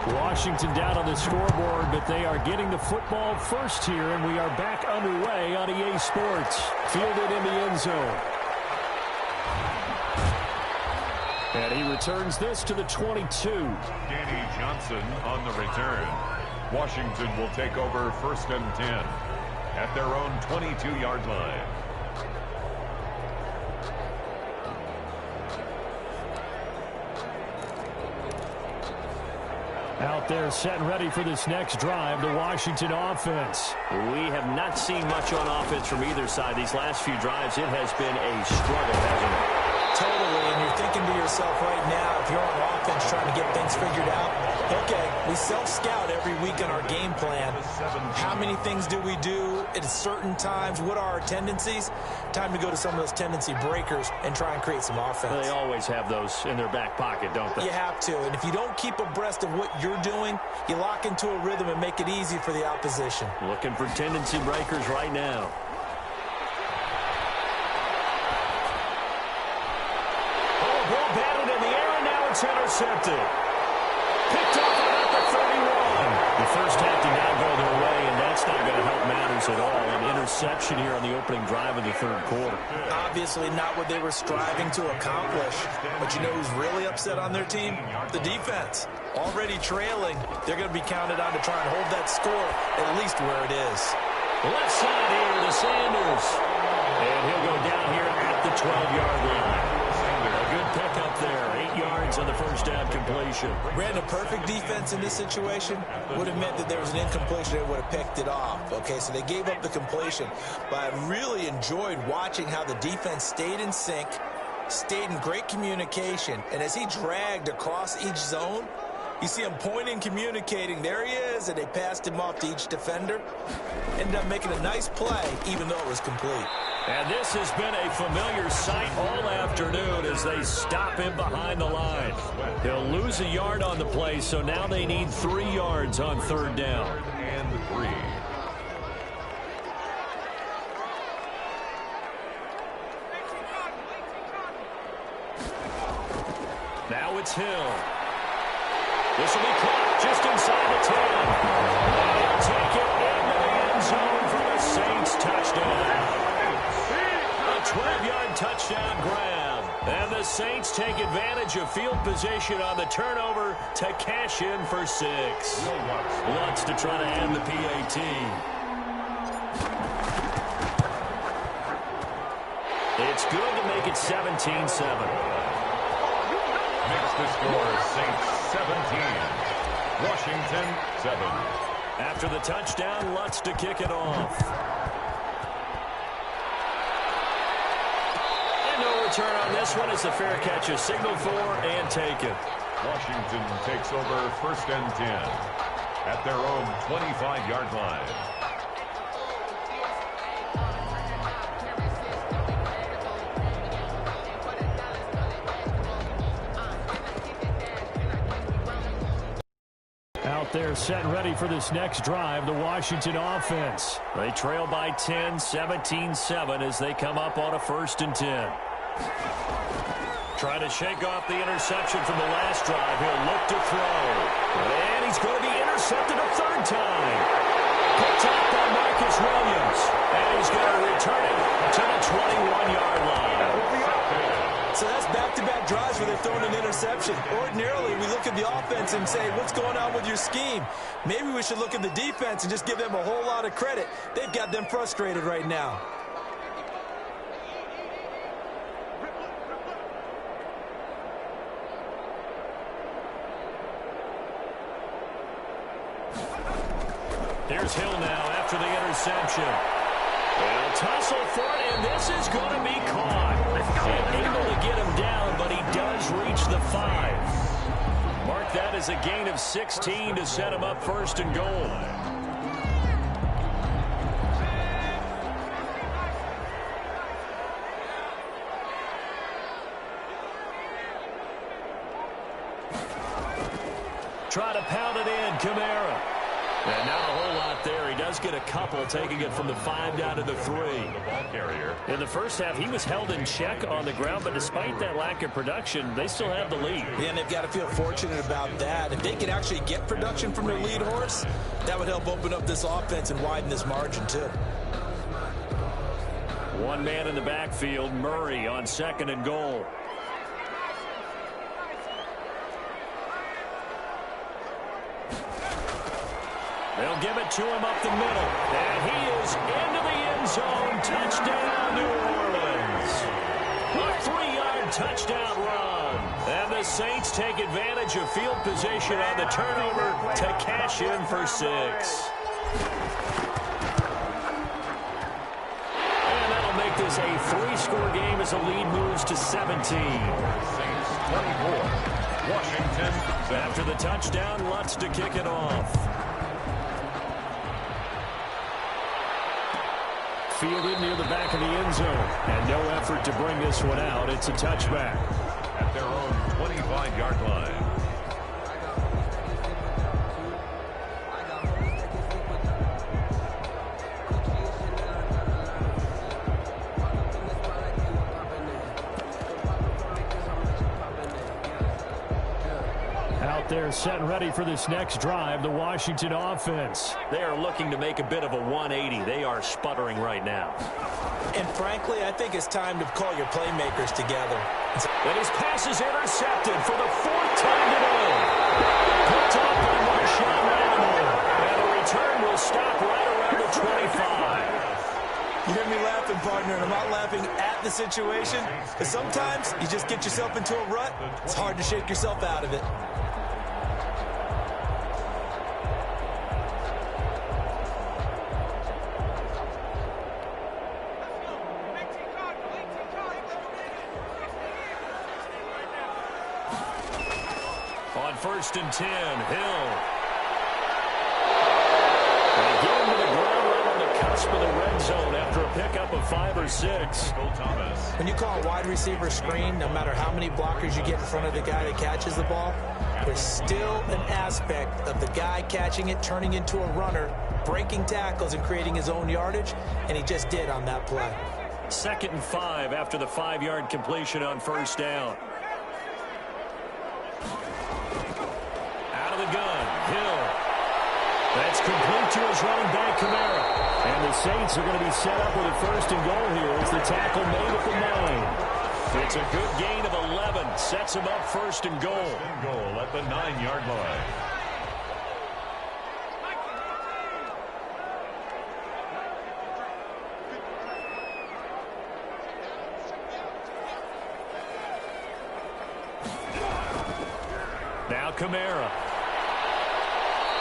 Washington down on the scoreboard, but they are getting the football first here, and we are back underway on EA Sports. Fielded in the end zone. And he returns this to the 22. Danny Johnson on the return. Washington will take over 1st and 10 at their own 22-yard line. Out there set and ready for this next drive, the Washington offense. We have not seen much on offense from either side. These last few drives, it has been a struggle, hasn't it? Totally, and you're thinking to yourself right now, if you're on offense trying to get things figured out, okay, we self-scout every week on our game plan. How many things do we do at certain times? What are our tendencies? Time to go to some of those tendency breakers and try and create some offense. They always have those in their back pocket, don't they? You have to, and if you don't keep abreast of what you're doing, you lock into a rhythm and make it easy for the opposition. Looking for tendency breakers right now. It's intercepted. Picked up about the 31. The first half did not go their way, and that's not going to help matters at all. An interception here on the opening drive of the third quarter. Obviously not what they were striving to accomplish. But you know who's really upset on their team? The defense. Already trailing, they're going to be counted on to try and hold that score at least where it is. Left side here to Sanders. And he'll go down here at the 12-yard line. A good pickup there. 8 yards on the first down completion. Ran a perfect defense in this situation. Would have meant that there was an incompletion that would have picked it off. Okay, so they gave up the completion. But I really enjoyed watching how the defense stayed in sync, stayed in great communication. And as he dragged across each zone, you see him pointing, communicating. There he is, and they passed him off to each defender. Ended up making a nice play, even though it was complete. And this has been a familiar sight all afternoon as they stop him behind the line. They'll lose a yard on the play, so now they need 3 yards on third down. And 3. Now it's Hill. This will be caught just inside the 10. And he'll take it into the end zone for the Saints touchdown. A 12-yard touchdown grab. And the Saints take advantage of field position on the turnover to cash in for 6. Lutz to try to end the PAT. It's good to make it 17-7. Makes the score Saints 17. Washington 7. After the touchdown, Lutz to kick it off. And no return on this one. It's a fair catch, a signal for, and take it. Washington takes over 1st and 10 at their own 25-yard line. They're set and ready for this next drive, the Washington offense. They trail by 10, 17-7 as they come up on a 1st and 10. Trying to shake off the interception from the last drive. He'll look to throw. And he's going to be intercepted a 3rd time. Picked up by Marcus Williams. And he's going to return it to the 21-yard line. So that's back-to-back drives where they've thrown an interception. Ordinarily, we look at the offense and say, what's going on with your scheme? Maybe we should look at the defense and just give them a whole lot of credit. They've got them frustrated right now. Here's Hill now after the interception. They'll tussle for it, and this is going to be caught. Able to get him down, but he does reach the 5. Mark that as a gain of 16 to set him up 1st and goal. Try to pound it in, Kamara. And not a whole lot there. He does get a couple, taking it from the 5 down to the 3. The ball carrier. In the first half, he was held in check on the ground, but despite that lack of production, they still have the lead. Yeah, and they've got to feel fortunate about that. If they could actually get production from their lead horse, that would help open up this offense and widen this margin, too. One man in the backfield, Murray on 2nd and goal. They'll give it to him up the middle. And he is into the end zone. Touchdown, New Orleans. A 3-yard touchdown run. And the Saints take advantage of field position on the turnover to cash in for 6. And that'll make this a 3-score game as the lead moves to 17. Saints 24. Washington. After the touchdown, Lutz to kick it off. Fielded near the back of the end zone. And no effort to bring this one out. It's a touchback. At their own 25-yard line. Out there set and ready for this next drive, the Washington offense. They are looking to make a bit of a 180. They are sputtering right now. And frankly, I think it's time to call your playmakers together. And his pass is intercepted for the 4th time today. Picked up by Marshawn Lattimore. And the return will stop right around the 25. You hear me laughing, partner, and I'm not laughing at the situation. But sometimes you just get yourself into a rut. It's hard to shake yourself out of it. On 1st and 10, Hill. They get him to the ground right on the cusp of the red zone after a pickup of 5 or 6. Thomas. When you call a wide receiver screen, no matter how many blockers you get in front of the guy that catches the ball, there's still an aspect of the guy catching it, turning into a runner, breaking tackles and creating his own yardage, and he just did on that play. 2nd and 5 after the 5-yard completion on 1st down. Out of the gun, Hill. That's complete to his running back, Kamara. And the Saints are going to be set up with a 1st and goal here as the tackle made at the 9. It's a good gain of 11. Sets him up 1st and goal. 1st and goal at the 9-yard line. Now Kamara.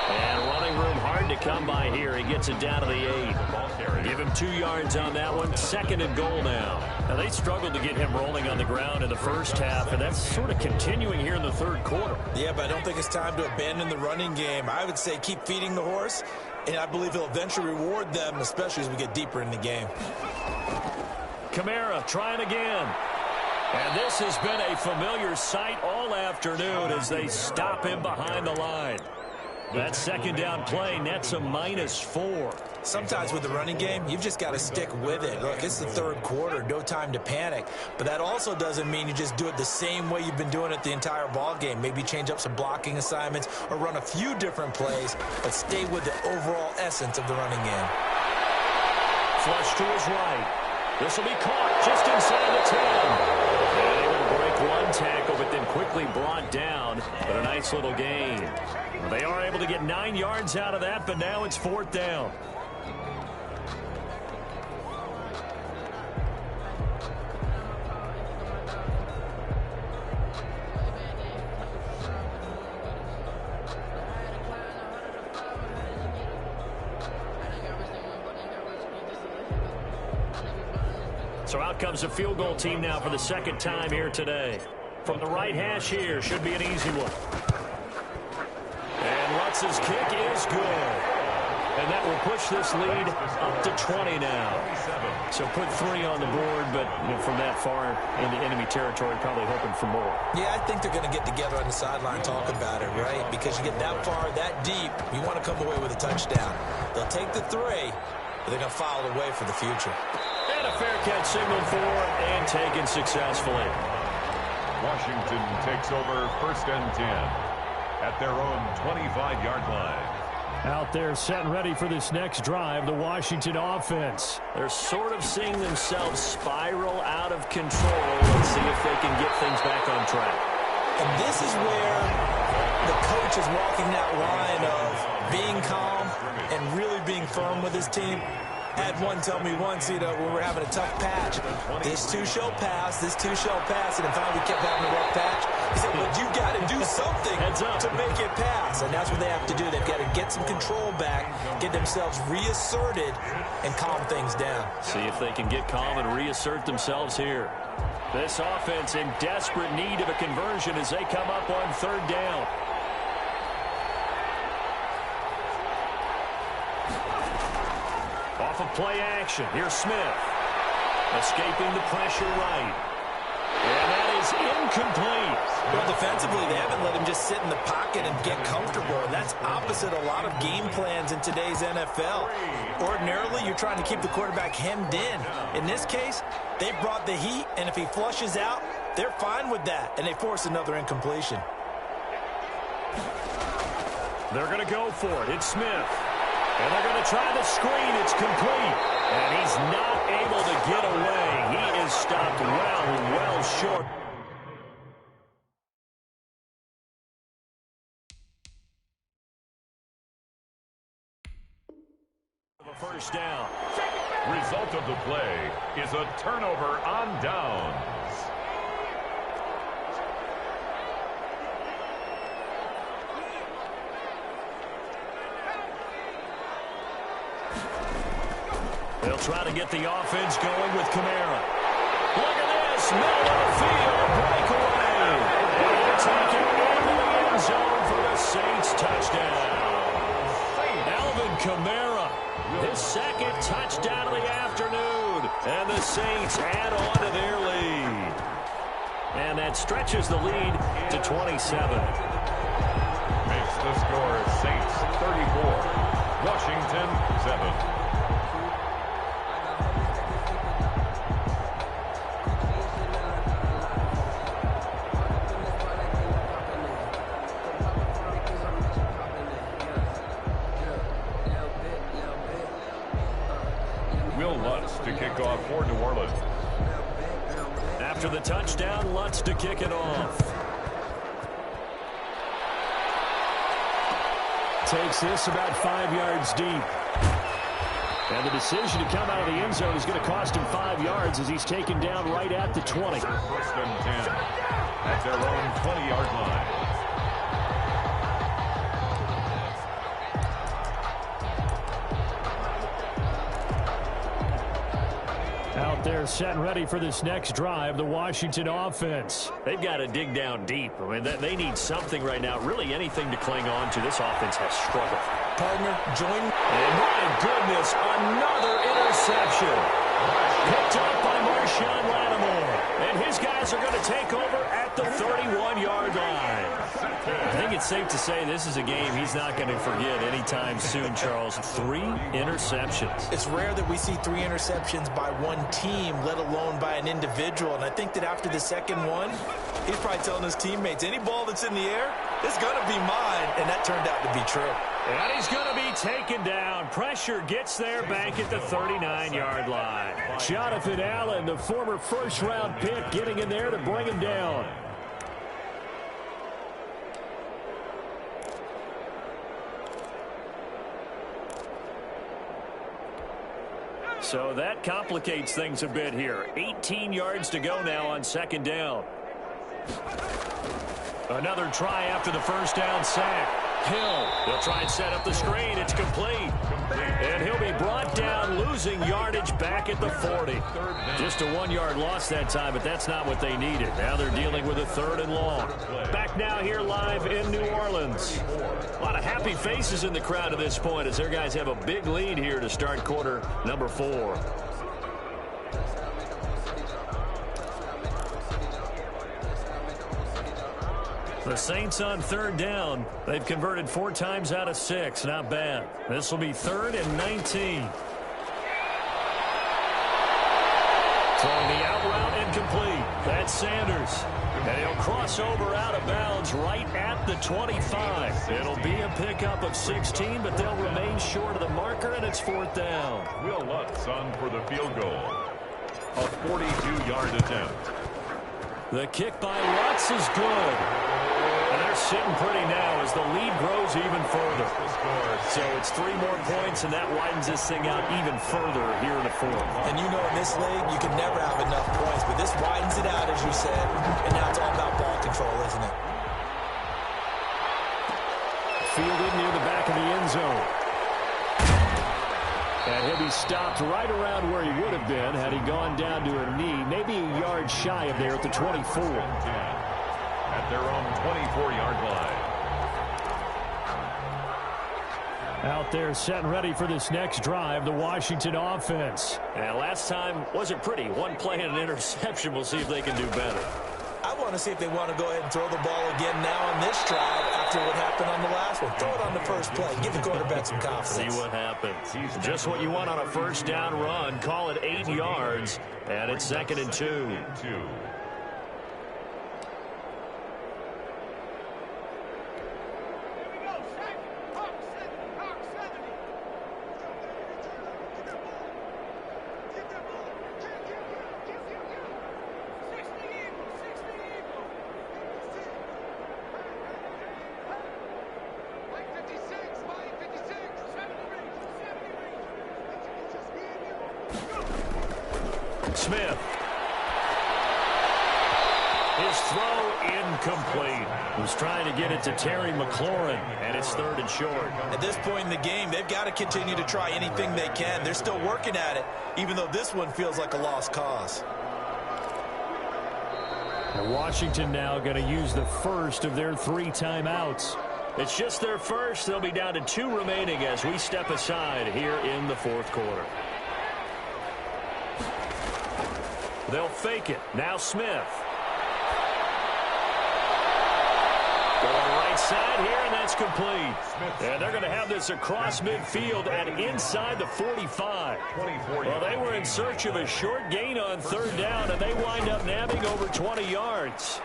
And running room hard to come by here. He gets it down to the 8. Give him 2 yards on that one. 2nd and goal now. Now they struggled to get him rolling on the ground in the first half, and that's sort of continuing here in the 3rd quarter. Yeah, but I don't think it's time to abandon the running game. I would say keep feeding the horse, and I believe he'll eventually reward them, especially as we get deeper in the game. Kamara trying again. And this has been a familiar sight all afternoon as they stop him behind the line. That 2nd down play nets a -4. Sometimes with the running game, you've just got to stick with it. Look, it's the 3rd quarter, no time to panic. But that also doesn't mean you just do it the same way you've been doing it the entire ball game. Maybe change up some blocking assignments or run a few different plays, but stay with the overall essence of the running game. Flush to his right. This will be caught just inside the 10. And able to break one tackle, but then quickly brought down. But a nice little gain. They are able to get 9 yards out of that, but now it's 4th down. So out comes a field goal team now for the 2nd time here today. From the right hash here, should be an easy one. And Lutz's kick is good. And that will push this lead up to 20 now. So put 3 on the board, but from that far into enemy territory, probably hoping for more. Yeah, I think they're going to get together on the sideline and talk about it, right? Because you get that far, that deep, you want to come away with a touchdown. They'll take the 3, but they're going to file it away for the future. And a fair catch signaled for and taken successfully. Washington takes over 1st and 10 at their own 25-yard line. Out there set and ready for this next drive, the Washington offense. They're sort of seeing themselves spiral out of control. Let's see if they can get things back on track. And this is where the coach is walking that line of being calm and really being firm with his team. I had one tell me once, when we're having a tough patch, this too shall pass, this too shall pass, and finally we kept having a rough patch. He said, but you got to do something to make it pass, and that's what they have to do. They've got to get some control back, get themselves reasserted, and calm things down. See if they can get calm and reassert themselves here. This offense in desperate need of a conversion as they come up on 3rd down. Off of play action. Here's Smith. Escaping the pressure right. And that is incomplete. Well, defensively, they haven't let him just sit in the pocket and get comfortable. And that's opposite a lot of game plans in today's NFL. Ordinarily, you're trying to keep the quarterback hemmed in. In this case, they brought the heat, and if he flushes out, they're fine with that. And they force another incompletion. They're going to go for it. It's Smith. And they're going to try the screen. It's complete. And he's not able to get away. He is stopped well short. The 1st down. Result of the play is a turnover on downs. They'll try to get the offense going with Kamara. Look at this. Middle of the field. Breakaway. And they're taking into the end zone for the Saints touchdown. Alvin Kamara. His 2nd touchdown of the afternoon. And the Saints add on to their lead. And that stretches the lead to 27. Makes the score Saints 34. Washington 7. To kick off for New Orleans. After the touchdown, Lutz to kick it off. Takes this about 5 yards deep. And the decision to come out of the end zone is going to cost him 5 yards as he's taken down right at the 20. 1st and 10 at their own 20-yard line. They're set and ready for this next drive, the Washington offense. They've got to dig down deep. I mean, they need something right now, really anything to cling on to. This offense has struggled. Partner, join. And my goodness, another interception. Picked up by Marshawn Lattimore. And his guys are going to take over at the 31-yard line. I think it's safe to say this is a game he's not going to forget anytime soon, Charles. 3 interceptions. It's rare that we see 3 interceptions by one team, let alone by an individual. And I think that after the 2nd one, he's probably telling his teammates, any ball that's in the air, it's going to be mine. And that turned out to be true. And he's going to be taken down. Pressure gets there back at the 39-yard line. Jonathan Allen, the former 1st-round pick, getting in there to bring him down. So that complicates things a bit here. 18 yards to go now on 2nd down. Another try after the 1st down sack. Hill, they'll try and set up the screen. It's complete. And he'll be brought down, losing yardage back at the 40. Just a 1-yard loss that time, but that's not what they needed. Now they're dealing with a 3rd and long. Back now here live in New Orleans. A lot of happy faces in the crowd at this point as their guys have a big lead here to start quarter number 4. The Saints on 3rd down. They've converted 4 times out of 6. Not bad. This will be 3rd and 19. Throwing the out route incomplete. That's Sanders. And he'll cross over out of bounds right at the 25. It'll be a pickup of 16, but they'll remain short of the marker, and it's 4th down. Will Lutz on for the field goal. A 42-yard attempt. The kick by Lutz is good. And they're sitting pretty now as the lead grows even further. So it's 3 more points, and that widens this thing out even further here in the 4th. And you know in this league, you can never have enough points, but this widens it out, as you said, and now it's all about ball control, isn't it? Fielded near the back of the end zone. And he'll be stopped right around where he would have been had he gone down to a knee, maybe a yard shy of there at the 24. At their own 24-yard line. Out there set and ready for this next drive, the Washington offense. And last time wasn't pretty. 1 play and an interception. We'll see if they can do better. I want to see if they want to go ahead and throw the ball again now on this drive after what happened on the last one. Throw it on the first play. Give the quarterback some confidence. See what happens. Just what you want on a first down run. Call it 8 yards, and it's 2nd and 2. Smith. His throw incomplete. Was trying to get it to Terry McLaurin, and it's 3rd and short. At this point in the game, they've got to continue to try anything they can. They're still working at it, even though this one feels like a lost cause. And Washington now going to use the first of their 3 timeouts. It's just their first. They'll be down to 2 remaining as we step aside here in the 4th quarter. They'll fake it. Now Smith. Going right side here, and that's complete. And they're going to have this across midfield and inside the 45. Well, they were in search of a short gain on 3rd down, and they wind up nabbing over 20 yards.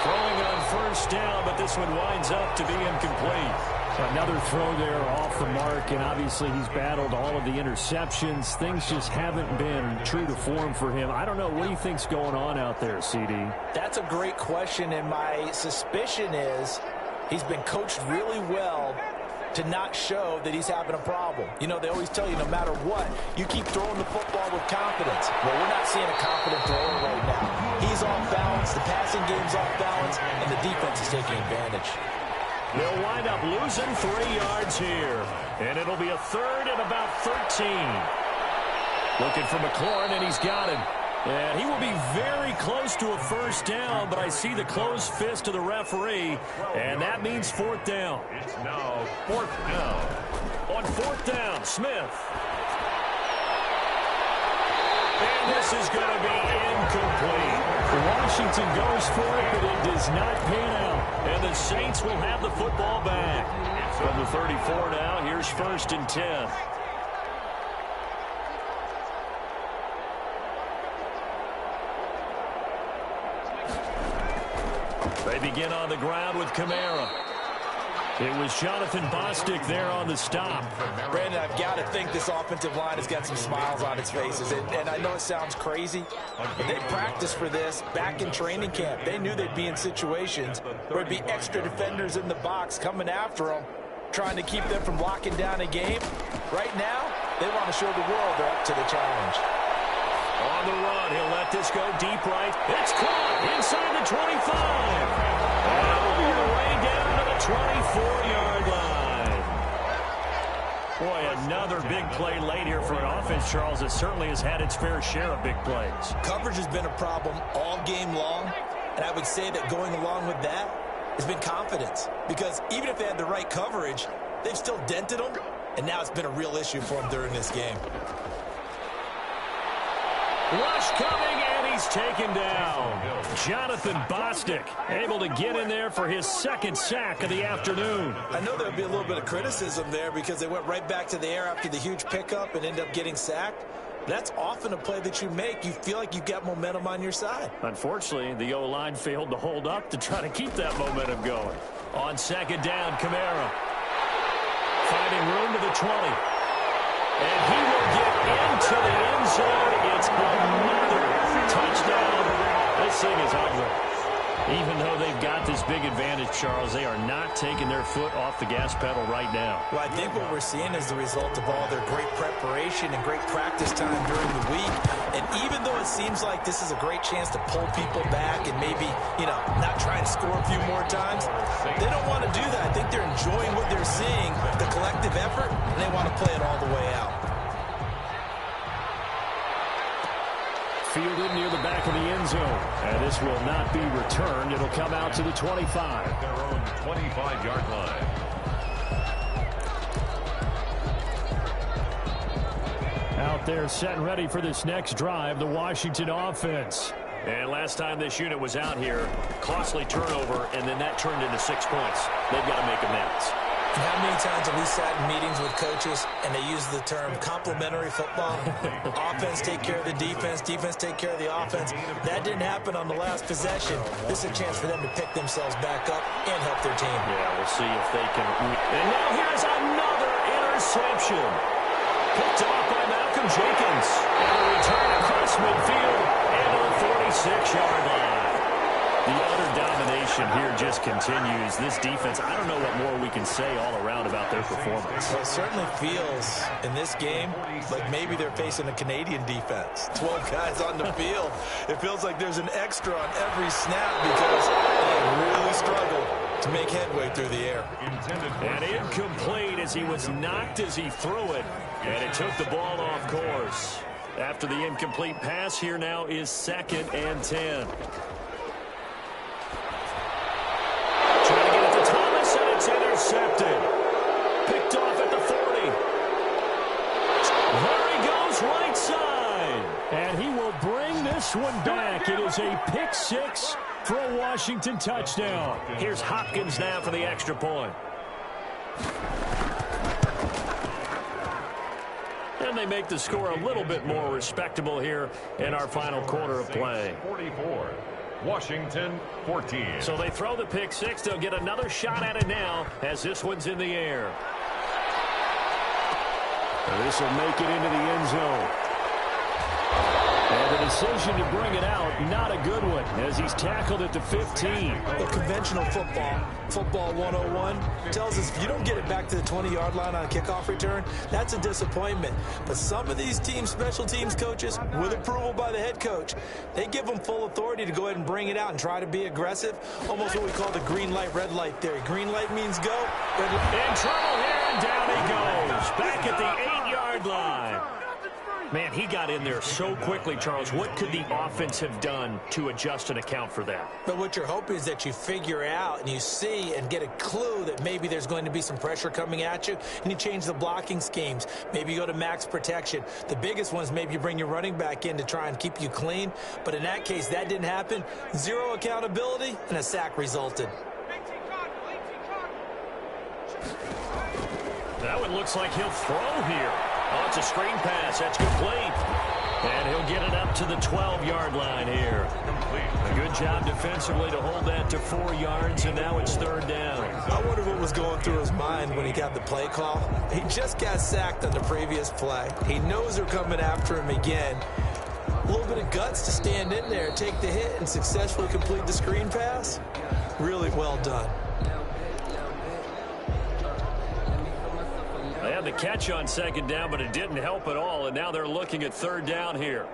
Throwing on 1st down, but this one winds up to be incomplete. Another throw there off the mark, and obviously he's battled all of the interceptions. Things just haven't been true to form for him. I don't know. What do you think's going on out there, CD? That's a great question, and my suspicion is he's been coached really well to not show that he's having a problem. You know, they always tell you no matter what, you keep throwing the football with confidence. Well, we're not seeing a confident thrower right now. He's off balance, the passing game's off balance, and the defense is taking advantage. They'll wind up losing 3 yards here. And it'll be a 3rd and about 13. Looking for McLaurin, and he's got him. And he will be very close to a 1st down, but I see the closed fist of the referee, and that means 4th down. It's now 4th down. On 4th down, Smith. And this is going to be incomplete. Washington goes for it, but it does not pan out. And the Saints will have the football back. From the 34 now, here's 1st and 10. They begin on the ground with Kamara. It was Jonathan Bostic there on the stop. Brandon, I've got to think this offensive line has got some smiles on its faces. And I know it sounds crazy, but they practiced for this back in training camp. They knew they'd be in situations where there'd be extra defenders in the box coming after them, trying to keep them from locking down a game. Right now, they want to show the world they're up to the challenge. On the run, he'll let this go deep right. It's caught inside the 25. All the way down to the 24-yard line. Boy, another big play late here for an offense, Charles, that certainly has had its fair share of big plays. Coverage has been a problem all game long, and I would say that going along with that, has been confidence. Because even if they had the right coverage, they've still dented them, and now it's been a real issue for them during this game. Rush coming, and he's taken down. Jonathan Bostic able to get in there for his second sack of the afternoon. I know there'll be a little bit of criticism there because they went right back to the air after the huge pickup and ended up getting sacked. That's often a play that you make. You feel like you've got momentum on your side. Unfortunately, the O-line failed to hold up to try to keep that momentum going. On second down, Kamara finding room to the 20. And he will get into the end zone. It's another touchdown. This thing is ugly. Even though they've got this big advantage, Charles, they are not taking their foot off the gas pedal right now. Well, I think what we're seeing is the result of all their great preparation and great practice time during the week. And even though it seems like this is a great chance to pull people back and maybe, not try and score a few more times, they don't want to do that. I think they're enjoying what they're seeing, the collective effort, and they want to play it all the way out. Fielded near the back of the end zone. And this will not be returned. It'll come out to the 25. At their own 25-yard line. Out there set and ready for this next drive, the Washington offense. And last time this unit was out here, costly turnover, and then that turned into 6 points. They've got to make amends. And how many times have we sat in meetings with coaches and they use the term complementary football? Offense take care of the defense, defense take care of the offense. That didn't happen on the last possession. This is a chance for them to pick themselves back up and help their team. Yeah, we'll see if they can. And now here's another interception. Picked off by Malcolm Jenkins. And a return across midfield and to the 46-yard line. The utter domination here just continues. This defense, I don't know what more we can say all around about their performance. Well, it certainly feels in this game like maybe they're facing a Canadian defense. 12 guys on the field. It feels like there's an extra on every snap because they really struggle to make headway through the air. And incomplete as he was knocked as he threw it. And it took the ball off course. After the incomplete pass, here now is 2nd and 10. Trying to get it to Thomas, and it's intercepted. Picked off at the 40. There he goes, right side. And he will bring this one back. It is a pick 6 for a Washington touchdown. Here's Hopkins now for the extra point. And they make the score a little bit more respectable here in our final quarter of play. 44. Washington 14. So they throw the pick 6. They'll get another shot at it now as this one's in the air. This will make it into the end zone. And the decision to bring it out, not a good one, as he's tackled at the 15. Well, conventional football 101, tells us if you don't get it back to the 20-yard line on a kickoff return, that's a disappointment. But some of these teams, special teams coaches, with approval by the head coach, they give them full authority to go ahead and bring it out and try to be aggressive, almost what we call the green light, red light theory. Green light means go. Red light. In trouble here, and down he goes. Back at the 8-yard line. Man, he got in there so quickly, Charles. What could the offense have done to adjust and account for that? But what you're hoping is that you figure out and you see and get a clue that maybe there's going to be some pressure coming at you, and you change the blocking schemes. Maybe you go to max protection. The biggest one is maybe you bring your running back in to try and keep you clean. But in that case, that didn't happen. Zero accountability, and a sack resulted. That one looks like he'll throw here. Oh, it's a screen pass. That's complete. And he'll get it up to the 12-yard line here. A good job defensively to hold that to 4 yards, and now it's 3rd down. I wonder what was going through his mind when he got the play call. He just got sacked on the previous play. He knows they're coming after him again. A little bit of guts to stand in there, take the hit, and successfully complete the screen pass. Really well done. They had the catch on 2nd down, but it didn't help at all, and now they're looking at 3rd down here.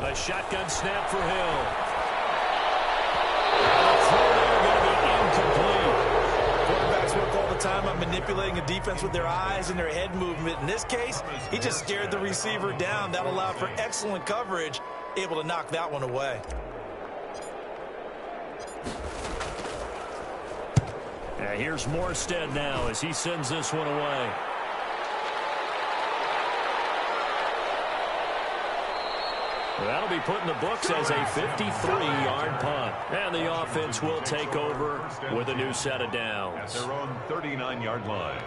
A shotgun snap for Hill. And the throw there going to be incomplete. Quarterbacks work all the time on manipulating a defense with their eyes and their head movement. In this case, he just stared the receiver down. That allowed for excellent coverage able to knock that one away. Yeah, here's Morstead now as he sends this one away. Well, that'll be put in the books as a 53-yard punt. And the offense will take over with a new set of downs. At their own 39-yard line.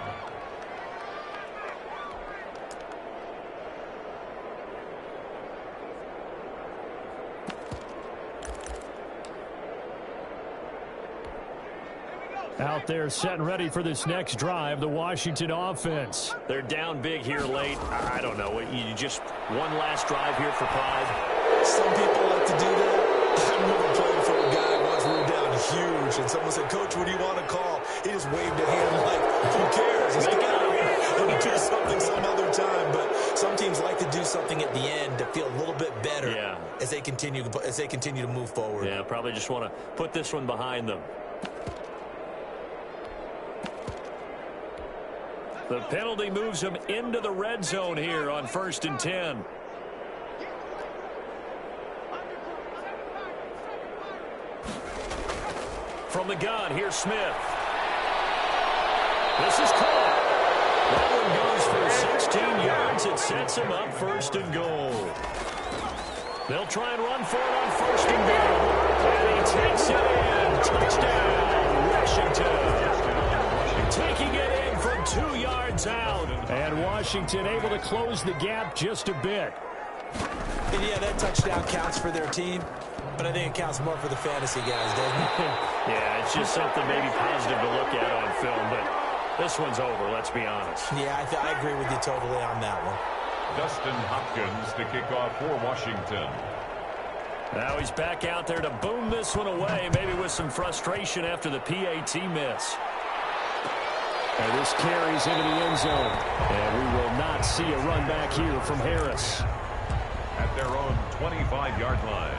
Out there set and ready for this next drive, the Washington offense. They're down big here late. I don't know. You just one last drive here for pride. Some people like to do that. I remember playing for a guy once. We were down huge, and someone said, "Coach, what do you want to call?" He just waved a hand like, "Who cares? Let's get out of here and do something some other time." But some teams like to do something at the end to feel a little bit better as they continue to move forward. Yeah, probably just want to put this one behind them. The penalty moves him into the red zone here on 1st and 10. From the gun, here's Smith. This is caught. That one goes for 16 yards. It sets him up 1st and goal. They'll try and run for it on 1st and goal. And he takes it in. Touchdown, Washington. Taking it in from 2 yards out. And Washington able to close the gap just a bit. And yeah, that touchdown counts for their team, but I think it counts more for the fantasy guys, doesn't it? Yeah, it's just something maybe positive to look at on film, but this one's over, let's be honest. Yeah, I agree with you totally on that one. Dustin Hopkins to kick off for Washington. Now he's back out there to boom this one away, maybe with some frustration after the PAT miss. And this carries into the end zone. And we will not see a run back here from Harris. At their own 25-yard line.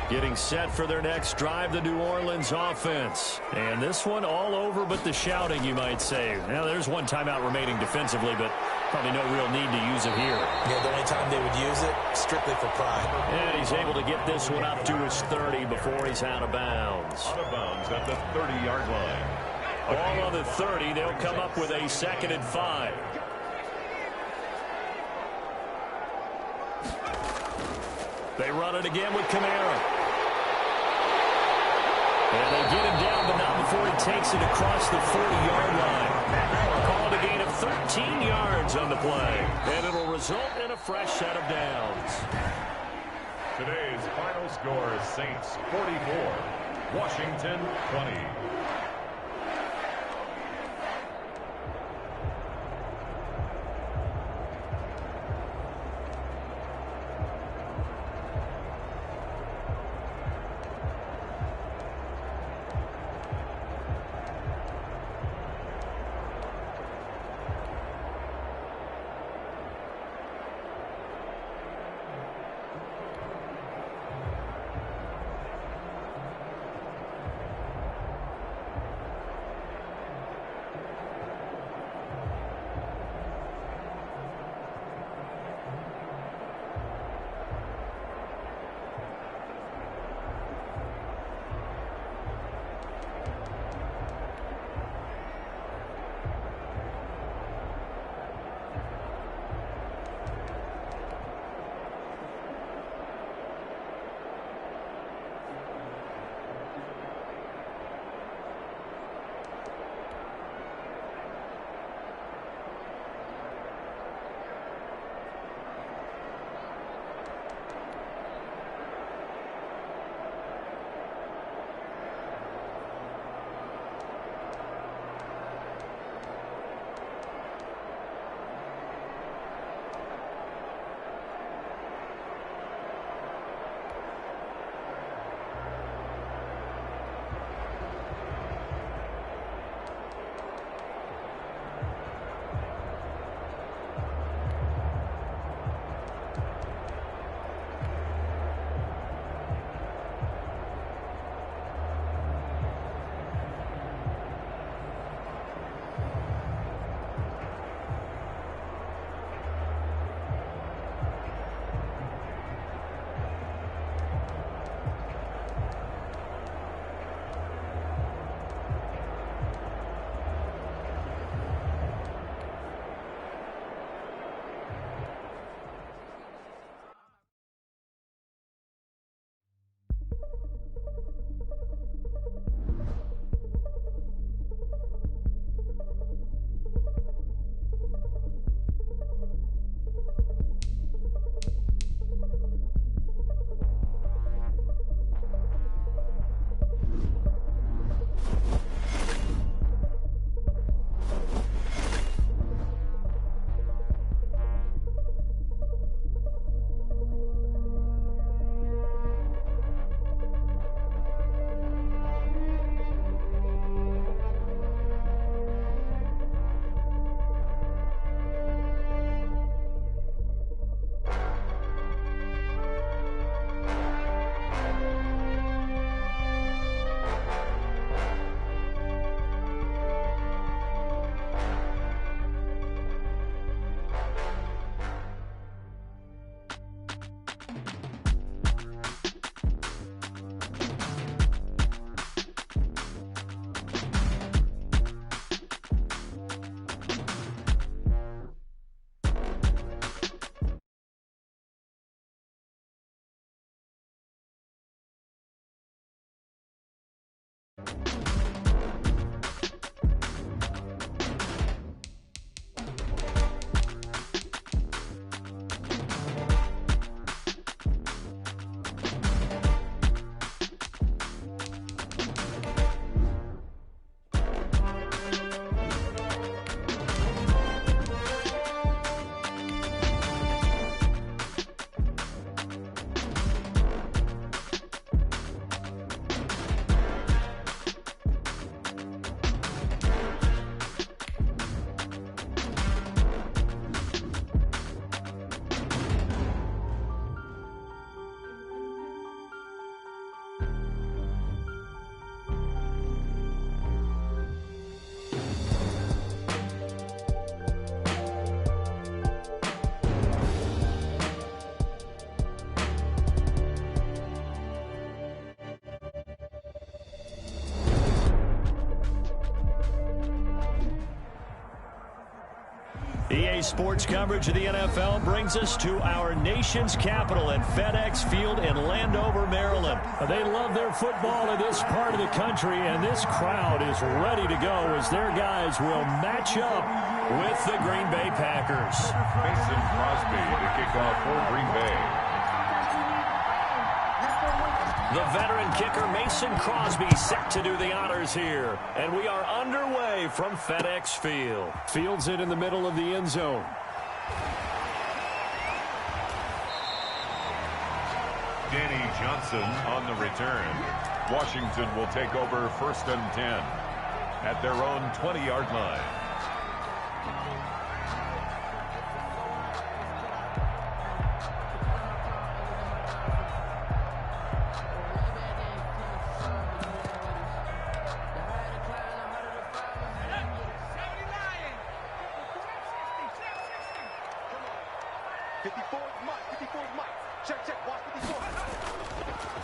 Getting set for their next drive, the New Orleans offense. And this one all over but the shouting, you might say. Now, there's one timeout remaining defensively, but probably no real need to use it here. Yeah, the only time they would use it, strictly for pride. And he's able to get this one up to his 30 before he's out of bounds. Out of bounds at the 30-yard line. Ball on the 30. They'll come up with a 2nd and 5. They run it again with Kamara. And they get him down, but not before he takes it across the 40-yard line. Called a gain of 13 yards on the play. And it'll result in a fresh set of downs. Today's final score, Saints 44, Washington 20. EA Sports coverage of the NFL brings us to our nation's capital at FedEx Field in Landover, Maryland. They love their football in this part of the country, and this crowd is ready to go as their guys will match up with the Green Bay Packers. Mason Crosby to kick off for Green Bay. The veteran kicker Mason Crosby set to do the honors here. And we are underway from FedEx Field. Fields it in the middle of the end zone. Danny Johnson on the return. Washington will take over 1st and 10 at their own 20-yard line.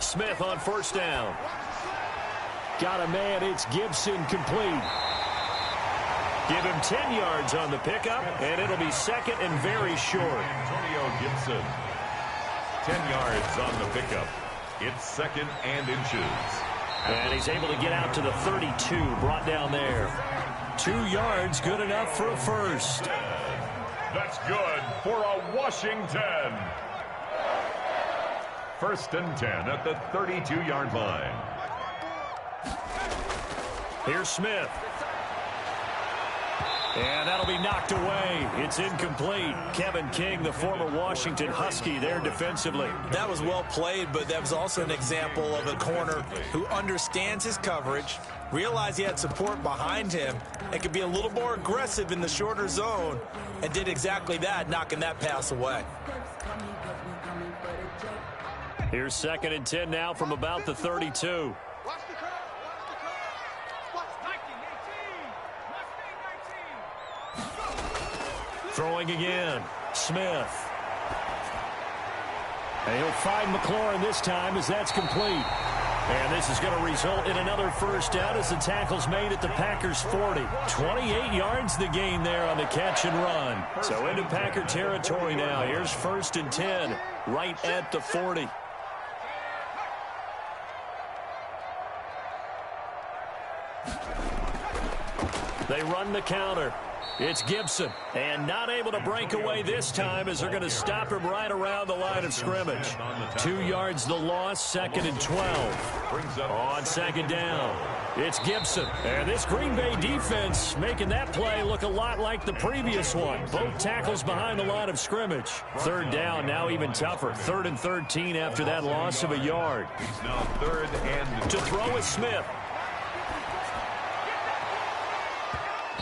Smith on 1st down. Got a man. It's Gibson complete. Give him 10 yards on the pickup, and it'll be 2nd and very short. Antonio Gibson. 10 yards on the pickup. It's 2nd and inches. And he's able to get out to the 32, brought down there. 2 yards, good enough for a first. That's good for a Washington. 1st and 10 at the 32-yard line. Here's Smith. And that'll be knocked away. It's incomplete. Kevin King, the former Washington Husky, there defensively. That was well played, but that was also an example of a corner who understands his coverage, realized he had support behind him, and could be a little more aggressive in the shorter zone, and did exactly that, knocking that pass away. Here's 2nd and 10 now from about the 32. Throwing again. Smith. And he'll find McLaurin this time as that's complete. And this is going to result in another first down as the tackle's made at the Packers' 40. 28 yards the gain there on the catch and run. So into Packer territory now. Here's 1st and 10 right at the 40. They run the counter. It's Gibson. And not able to break away this time as they're going to stop him right around the line of scrimmage. 2 yards the loss, 2nd and 12. On 2nd down, it's Gibson. And this Green Bay defense making that play look a lot like the previous one. Both tackles behind the line of scrimmage. 3rd down, now even tougher. 3rd and 13 after that loss of a yard. Now 3rd and... To throw is Smith.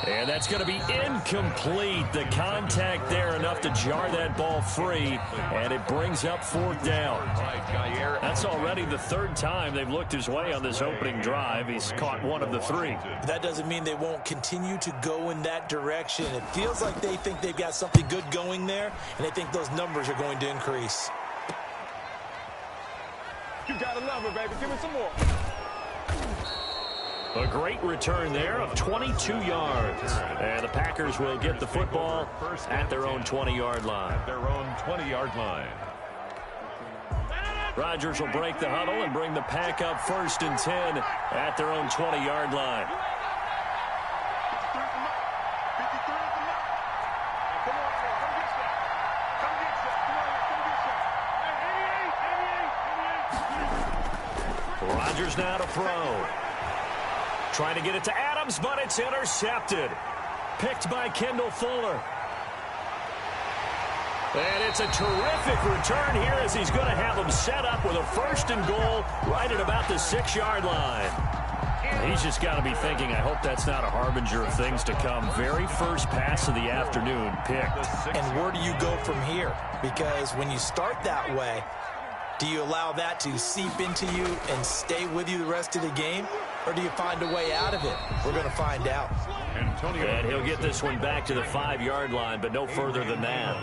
And that's going to be incomplete. The contact there enough to jar that ball free, and it brings up 4th down. That's already the 3rd time they've looked his way on this opening drive. He's caught 1 of the 3. That doesn't mean they won't continue to go in that direction. It feels like they think they've got something good going there, and they think those numbers are going to increase. You gotta love her, baby. Give me some more. A great return there of 22 yards. And the Packers will get the football at their own 20-yard line. At their own 20-yard line. Rodgers will break the huddle and bring the pack up 1st and 10 at their own 20-yard line. Rodgers now to throw. Trying to get it to Adams, but it's intercepted. Picked by Kendall Fuller. And it's a terrific return here as he's going to have them set up with a 1st and goal right at about the 6-yard line. He's just got to be thinking, I hope that's not a harbinger of things to come. Very first pass of the afternoon picked. And where do you go from here? Because when you start that way, do you allow that to seep into you and stay with you the rest of the game? Or do you find a way out of it? We're going to find out. And he'll get this one back to the 5-yard line, but no further than that.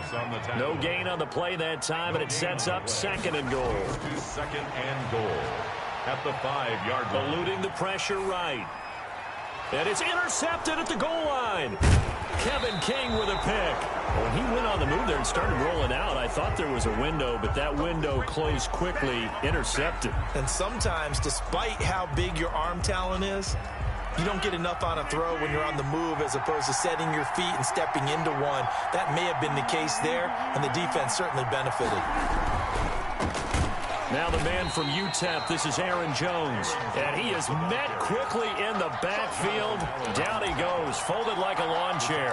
No gain on the play that time, and it sets up 2nd and goal. 2nd and goal at the 5-yard line. Eluding the pressure right. And it's intercepted at the goal line. Kevin King with a pick. When he went on the move there and started rolling out, I thought there was a window, but that window closed quickly, intercepted. And sometimes, despite how big your arm talent is, you don't get enough on a throw when you're on the move as opposed to setting your feet and stepping into one. That may have been the case there, and the defense certainly benefited. Now the man from UTEP, this is Aaron Jones. And he is met quickly in the backfield. Down he goes, folded like a lawn chair.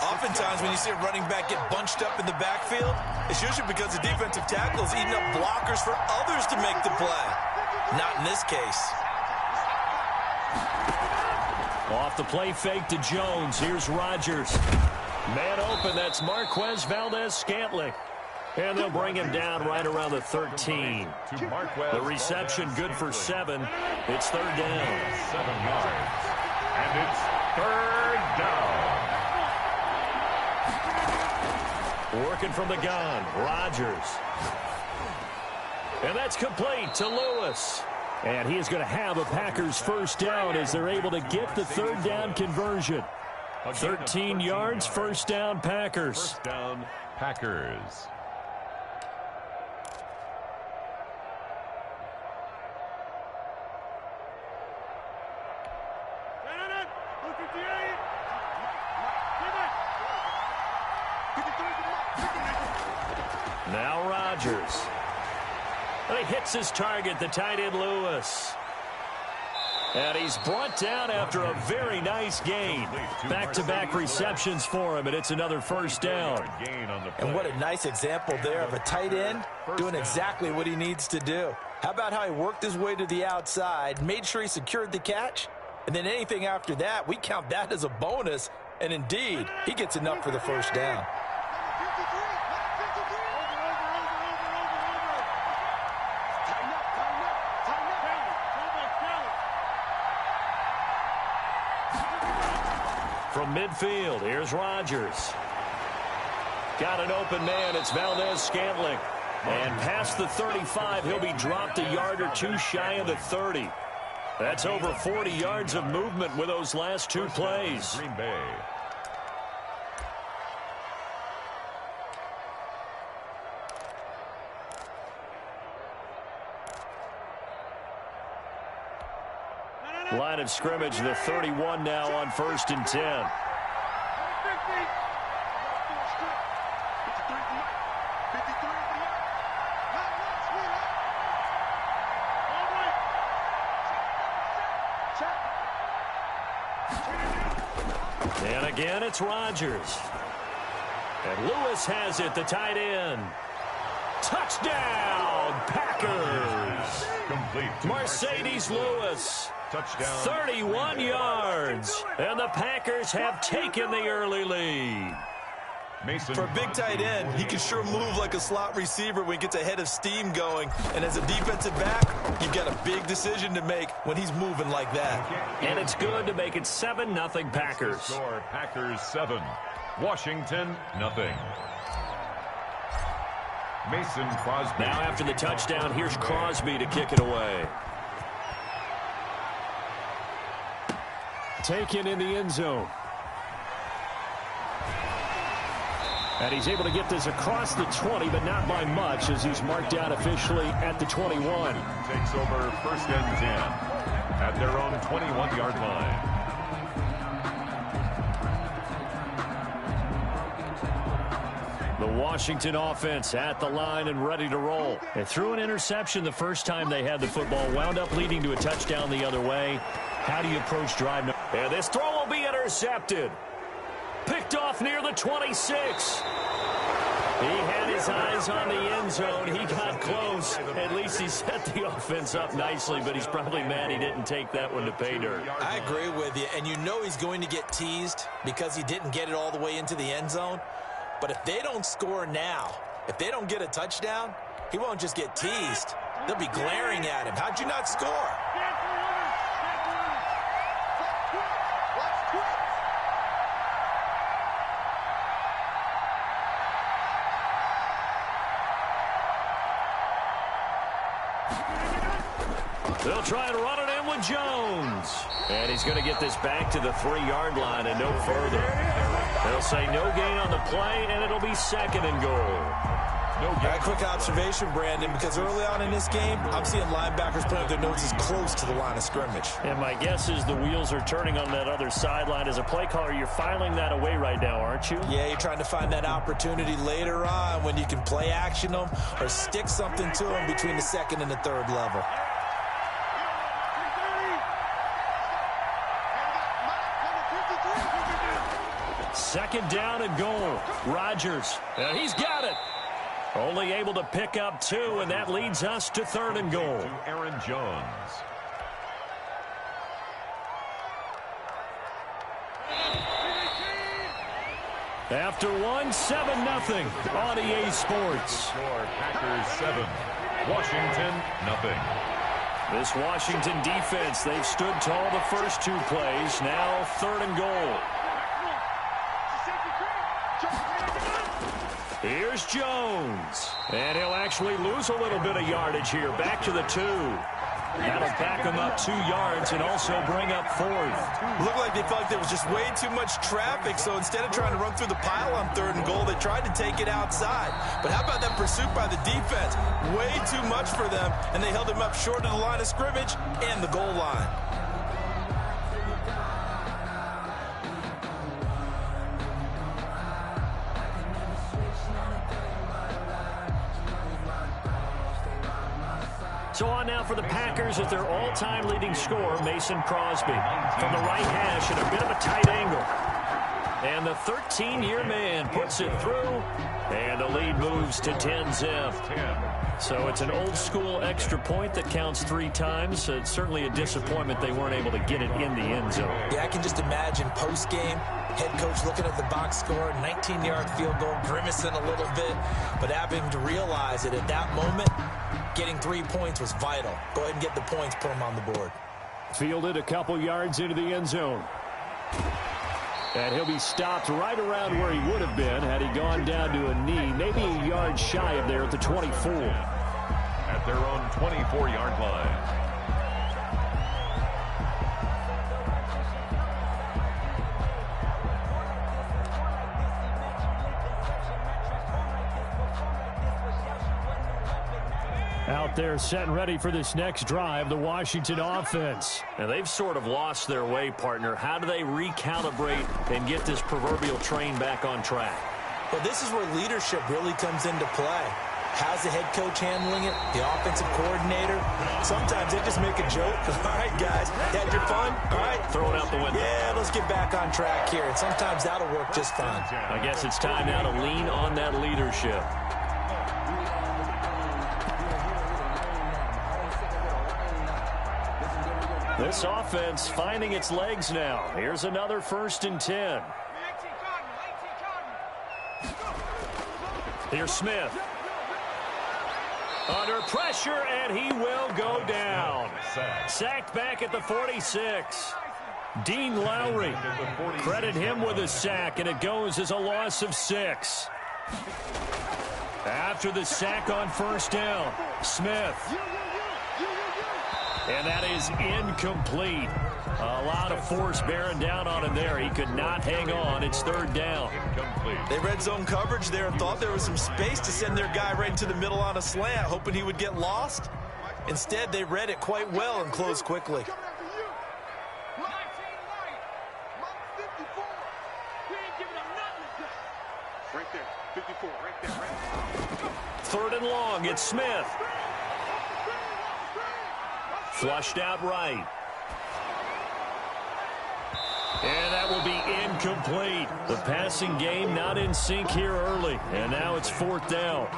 Oftentimes when you see a running back get bunched up in the backfield, it's usually because the defensive tackle is eating up blockers for others to make the play. Not in this case. Off the play fake to Jones. Here's Rodgers. Man open, that's Marquez Valdez-Scantling. And they'll bring him down right around the 13. The reception good for 7. It's 3rd down. 7 yards. And it's 3rd down. Working from the gun, Rodgers. And that's complete to Lewis. And he is going to have a Packers 1st down as they're able to get the 3rd down conversion. 13 yards, 1st down, Packers. 1st down, Packers. Now Rodgers. And he hits his target, the tight end Lewis. And he's brought down after a very nice gain. Back-to-back receptions for him, and it's another 1st down. And what a nice example there of a tight end doing exactly what he needs to do. How about how he worked his way to the outside, made sure he secured the catch, and then anything after that, we count that as a bonus. And indeed, he gets enough for the 1st down. From midfield, here's Rodgers. Got an open man, it's Valdez-Scantling. And past the 35, he'll be dropped a yard or two shy of the 30. That's over 40 yards of movement with those last 2 plays. Green Bay. Line of scrimmage, the 31 now on 1st and 10. And again, it's Rodgers. And Lewis has it, the tight end. Touchdown, Packers. Complete. Mercedes Lewis. Touchdown. 31 yards. And the Packers have taken the early lead. Mason. For a big tight end, he can sure move like a slot receiver when he gets a head of steam going. And as a defensive back, you've got a big decision to make when he's moving like that. And it's good to make it 7-0 Packers. Score, Packers 7. Washington, nothing. Mason Crosby. Now after the touchdown, here's Crosby to kick it away. Taken in the end zone. And he's able to get this across the 20, but not by much, as he's marked out officially at the 21. Takes over first and 10 at their own 21-yard line. The Washington offense at the line and ready to roll. They threw an interception the first time they had the football, wound up leading to a touchdown the other way. How do you approach drive? And this throw will be intercepted. Picked off near the 26. He had his eyes on the end zone. He got close. At least he set the offense up nicely, but he's probably mad he didn't take that one to pay dirt. I agree with you, and you know he's going to get teased because he didn't get it all the way into the end zone. But if they don't score now, if they don't get a touchdown, he won't just get teased. They'll be glaring at him. How'd you not score? They'll try and run it in with Jones. And he's going to get this back to the 3-yard line and no further. They'll say no gain on the play, and it'll be second and goal. Quick observation, Brandon, because early on in this game, I'm seeing linebackers putting up their noses close to the line of scrimmage. And my guess is the wheels are turning on that other sideline. As a play caller, you're filing that away right now, aren't you? Yeah, you're trying to find that opportunity later on when you can play action them or stick something to them between the second and the third level. Second down and goal. Rodgers, and he's got it. Only able to pick up 2, and that leads us to third and goal. To Aaron Jones. After 1, 7-0 on EA Sports. Score Packers 7, Washington nothing. This Washington defense, they've stood tall the first 2 plays. Now third and goal. Here's Jones. And he'll actually lose a little bit of yardage here. Back to the 2. That'll back him up 2 yards and also bring up 4th. Looked like they felt like there was just way too much traffic, so instead of trying to run through the pile on third and goal, they tried to take it outside. But how about that pursuit by the defense? Way too much for them, and they held him up short of the line of scrimmage and the goal line. So on now for the Packers at their all-time leading scorer, Mason Crosby. From the right hash at a bit of a tight angle. And the 13-year man puts it through. And the lead moves to 10-zip. So it's an old-school extra point that counts 3 times. It's certainly a disappointment they weren't able to get it in the end zone. Yeah, I can just imagine post-game, head coach looking at the box score, 19-yard field goal, grimacing a little bit, but having to realize that at that moment, getting 3 points was vital. Go ahead and get the points, put them on the board. Fielded a couple yards into the end zone. And he'll be stopped right around where he would have been had he gone down to a knee, maybe a yard shy of there at the 24. At their own 24-yard line. Out there set and ready for this next drive, the Washington offense. And they've sort of lost their way, partner. How do they recalibrate and get this proverbial train back on track? Well, this is where leadership really comes into play. How's the head coach handling it? The offensive coordinator? Sometimes they just make a joke. All right, guys, had your fun? All right. Throw it out the window. Yeah, let's get back on track here. And sometimes that'll work just fine. I guess it's time now to lean on that leadership. This offense finding its legs now. Here's another 1st and 10. Here's Smith. Under pressure, and he will go down. Sacked back at the 46. Dean Lowry. Credit him with a sack, and it goes as a loss of 6. After the sack on 1st down, Smith. And that is incomplete. A lot of force bearing down on him there. He could not hang on. It's third down. Incomplete. They read zone coverage there and thought there was some space to send their guy right into the middle on a slant, hoping he would get lost. Instead, they read it quite well and closed quickly. Right there, 54, right there. Third and long, it's Smith. Flushed out right. And that will be incomplete. The passing game not in sync here early. And now it's fourth down.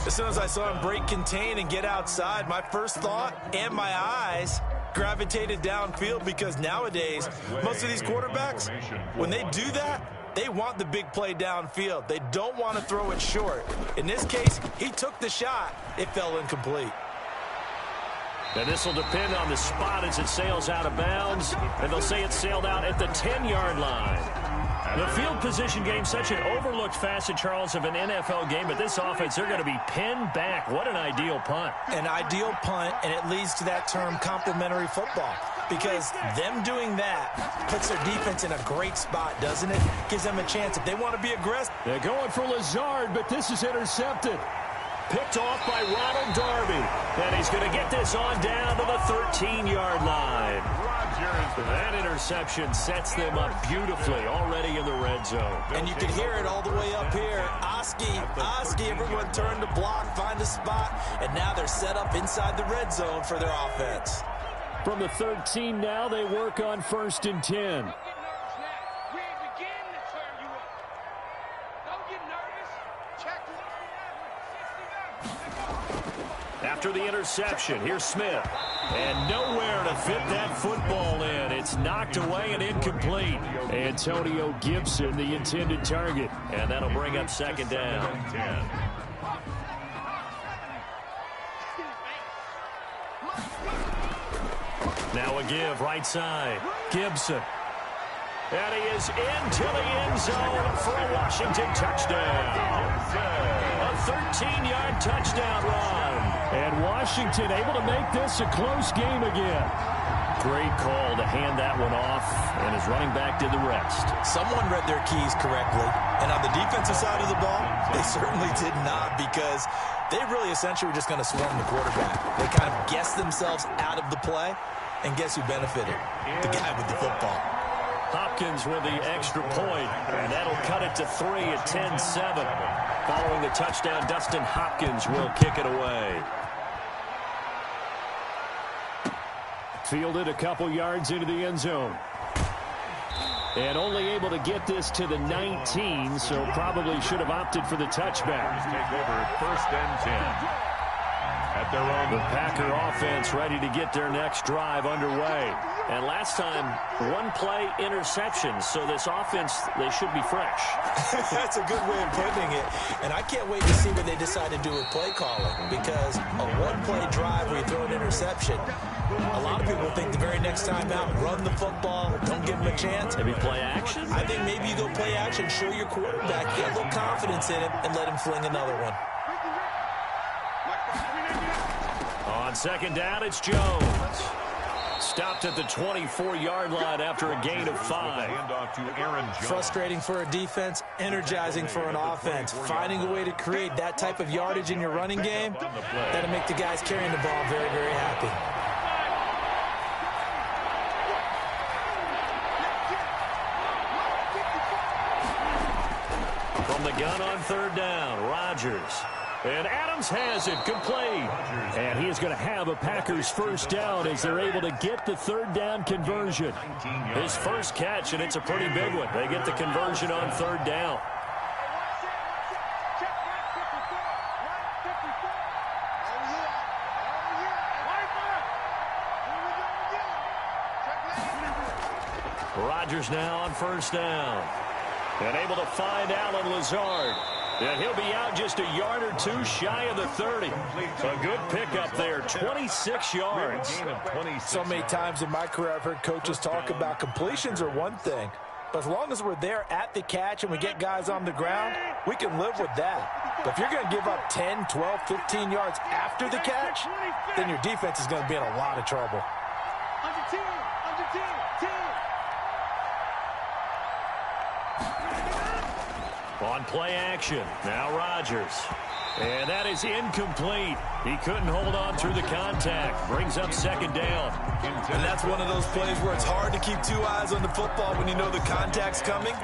As soon as I saw him break contain and get outside, my first thought and my eyes gravitated downfield, because nowadays, most of these quarterbacks, when they do that, they want the big play downfield. They don't want to throw it short. In this case, he took the shot. It fell incomplete. And this will depend on the spot as it sails out of bounds. And they'll say it sailed out at the 10-yard line. The field position game, such an overlooked facet, Charles, of an NFL game. But this offense, they're going to be pinned back. What an ideal punt. An ideal punt, and it leads to that term complementary football. Because them doing that puts their defense in a great spot, doesn't it? Gives them a chance if they want to be aggressive. They're going for Lazard, but this is intercepted. Picked off by Ronald Darby. And he's going to get this on down to the 13-yard line. That interception sets them up beautifully already in the red zone. And you can hear it all the way up here. Oski, everyone turn to block, find a spot, and now they're set up inside the red zone for their offense. From the 13 now, they work on 1st and 10. After the interception, here's Smith. And nowhere to fit that football in. It's knocked away and incomplete. Antonio Gibson, the intended target. And that'll bring up second down. Now a give, right side. Gibson. And he is into the end zone for a Washington touchdown. A 13-yard touchdown run. And Washington able to make this a close game again. Great call to hand that one off, and his running back did the rest. Someone read their keys correctly, and on the defensive side of the ball, they certainly did not, because they really essentially were just going to swarm the quarterback. They kind of guessed themselves out of the play, and guess who benefited? The guy with the football. Hopkins with the extra point, and that'll cut it to 3 at 10-7. Following the touchdown, Dustin Hopkins will kick it away. Fielded a couple yards into the end zone. And only able to get this to the 19, so probably should have opted for the touchback. Take over 1st and 10. At their own. The Packer offense ready to get their next drive underway. And last time, one play interception, so this offense, they should be fresh. That's a good way of putting it. And I can't wait to see what they decide to do with play calling, because a one-play drive where you throw an interception, a lot of people think the very next time out, run the football, don't give them a chance. Maybe play action? I think maybe you go play action, show your quarterback, get a little confidence in him, and let him fling another one. On second down, it's Jones. Stopped at the 24-yard line after a gain of 5. Handoff to Aaron Jones. Frustrating for a defense, energizing for an offense. Finding a way to create that type of yardage in your running game, that'll make the guys carrying the ball very, very happy. From the gun on third down, Rodgers. And Adams has it complete. And he is going to have a Packers first down as they're able to get the third down conversion. His first catch, and it's a pretty big one. They get the conversion on third down. Rodgers now on first down. And able to find Alan Lazard. And he'll be out just a yard or two shy of the 30. A good pickup there, 26 yards. So many times in my career I've heard coaches talk about completions are one thing, but as long as we're there at the catch and we get guys on the ground, we can live with that. But if you're going to give up 10, 12, 15 yards after the catch, then your defense is going to be in a lot of trouble. Under 10, under 10, 10. On play action, now Rodgers. And that is incomplete. He couldn't hold on through the contact. Brings up second down. And that's one of those plays where it's hard to keep two eyes on the football when you know the contact's coming,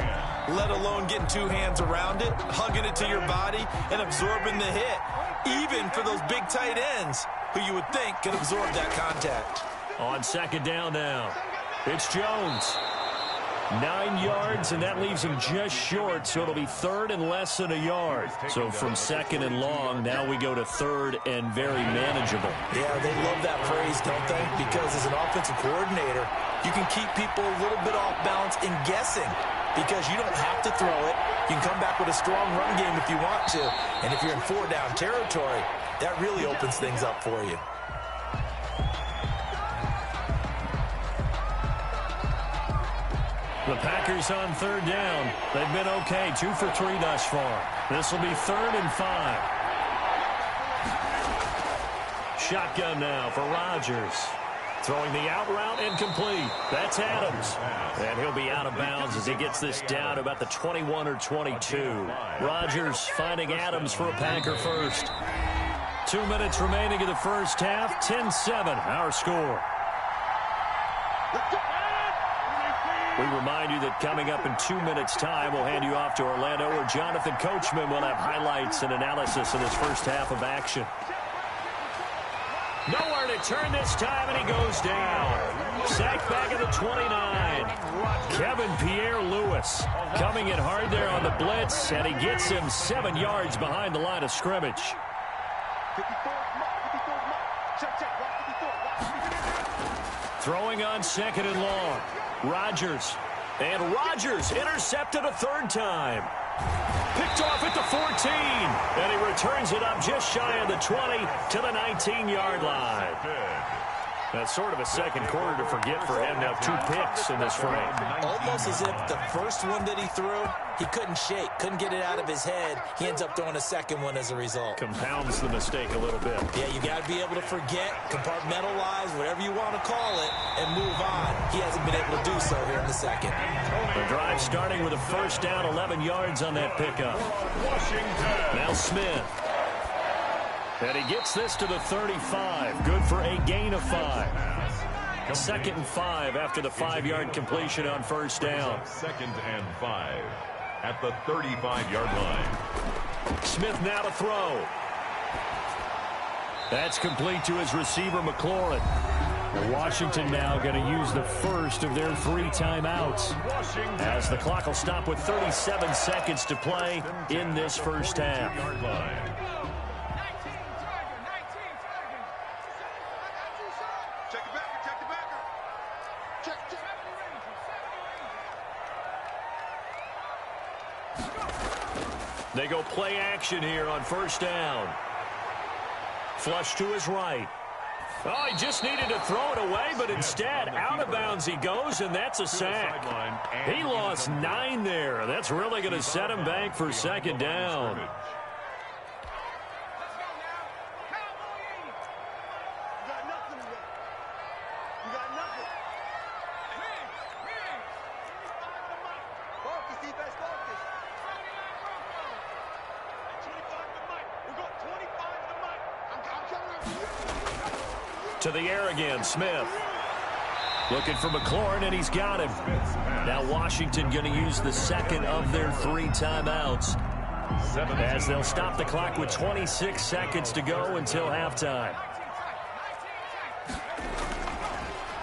let alone getting two hands around it, hugging it to your body, and absorbing the hit, even for those big tight ends who you would think can absorb that contact. On second down now, it's Jones. 9 yards, and that leaves him just short, so it'll be third and less than a yard. So from second and long, now we go to third and very manageable. Yeah, they love that phrase, don't they? Because as an offensive coordinator, you can keep people a little bit off balance in guessing because you don't have to throw it. You can come back with a strong run game if you want to. And if you're in four-down territory, that really opens things up for you. The Packers on third down. They've been okay, 2 for 3 thus far. This will be third and 5. Shotgun now for Rodgers. Throwing the out route incomplete. That's Adams. And he'll be out of bounds as he gets this down to about the 21 or 22. Rodgers finding Adams for a Packer first. 2 minutes remaining in the first half. 10-7, our score. We remind you that coming up in 2 minutes' time, we'll hand you off to Orlando, where Jonathan Coachman will have highlights and analysis of this first half of action. Nowhere to turn this time, and he goes down. Sacked back at the 29. Kevin Pierre-Louis coming in hard there on the blitz, and he gets him 7 yards behind the line of scrimmage. Throwing on second and long. Rodgers. And Rodgers intercepted a third time. Picked off at the 14. And he returns it up just shy of the 20 to the 19-yard line. That's sort of a second quarter to forget for him. Now 2 picks in this frame. Almost as if the first one that he threw, he couldn't shake, couldn't get it out of his head. He ends up throwing a second one as a result. Compounds the mistake a little bit. Yeah, you got to be able to forget, compartmentalize, whatever you want to call it, and move on. He hasn't been able to do so here in the second. The drive starting with a first down, 11 yards on that pickup. Now Smith. And he gets this to the 35. Good for a gain of 5. Second and 5 after the 5-yard completion on first down. Second and 5 at the 35-yard line. Smith now to throw. That's complete to his receiver, McLaurin. Washington now going to use the first of their 3 timeouts, as the clock will stop with 37 seconds to play in this first half. They go play action here on first down. Flush to his right. Oh, he just needed to throw it away, but instead, out of bounds he goes, and that's a sack. He lost 9 there. That's really going to set him back for second down. To the air again, Smith. Looking for McLaurin, and he's got him. Now Washington going to use the second of their 3 timeouts, as they'll stop the clock with 26 seconds to go until halftime.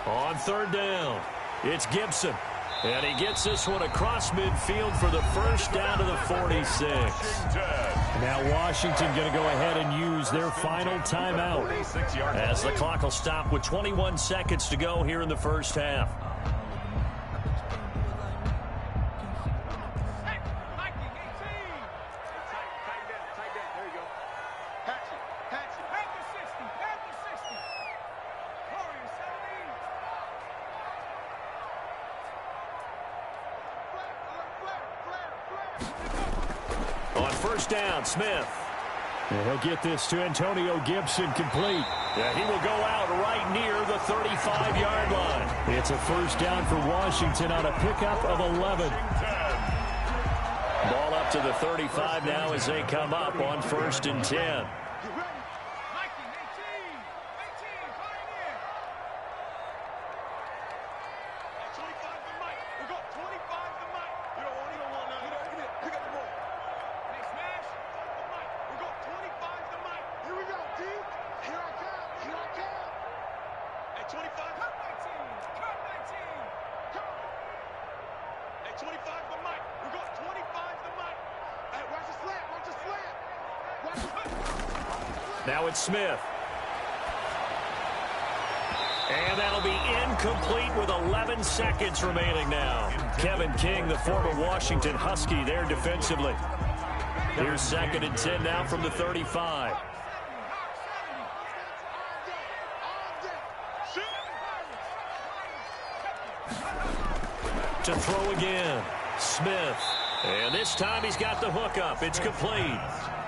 On third down, it's Gibson. And he gets this one across midfield for the first down to the 46. Now Washington going to go ahead and use their final timeout, as the clock will stop with 21 seconds to go here in the first half. On first down, Smith. And he'll get this to Antonio Gibson complete. Yeah, he will go out right near the 35-yard line. It's a first down for Washington on a pickup of 11. Ball up to the 35 now as they come up on 1st and 10. Now it's Smith. And that'll be incomplete with 11 seconds remaining now. Kevin King, the former Washington Husky, there defensively. Here's 2nd and 10 now from the 35. To throw again. Smith. And this time he's got the hook up. It's complete.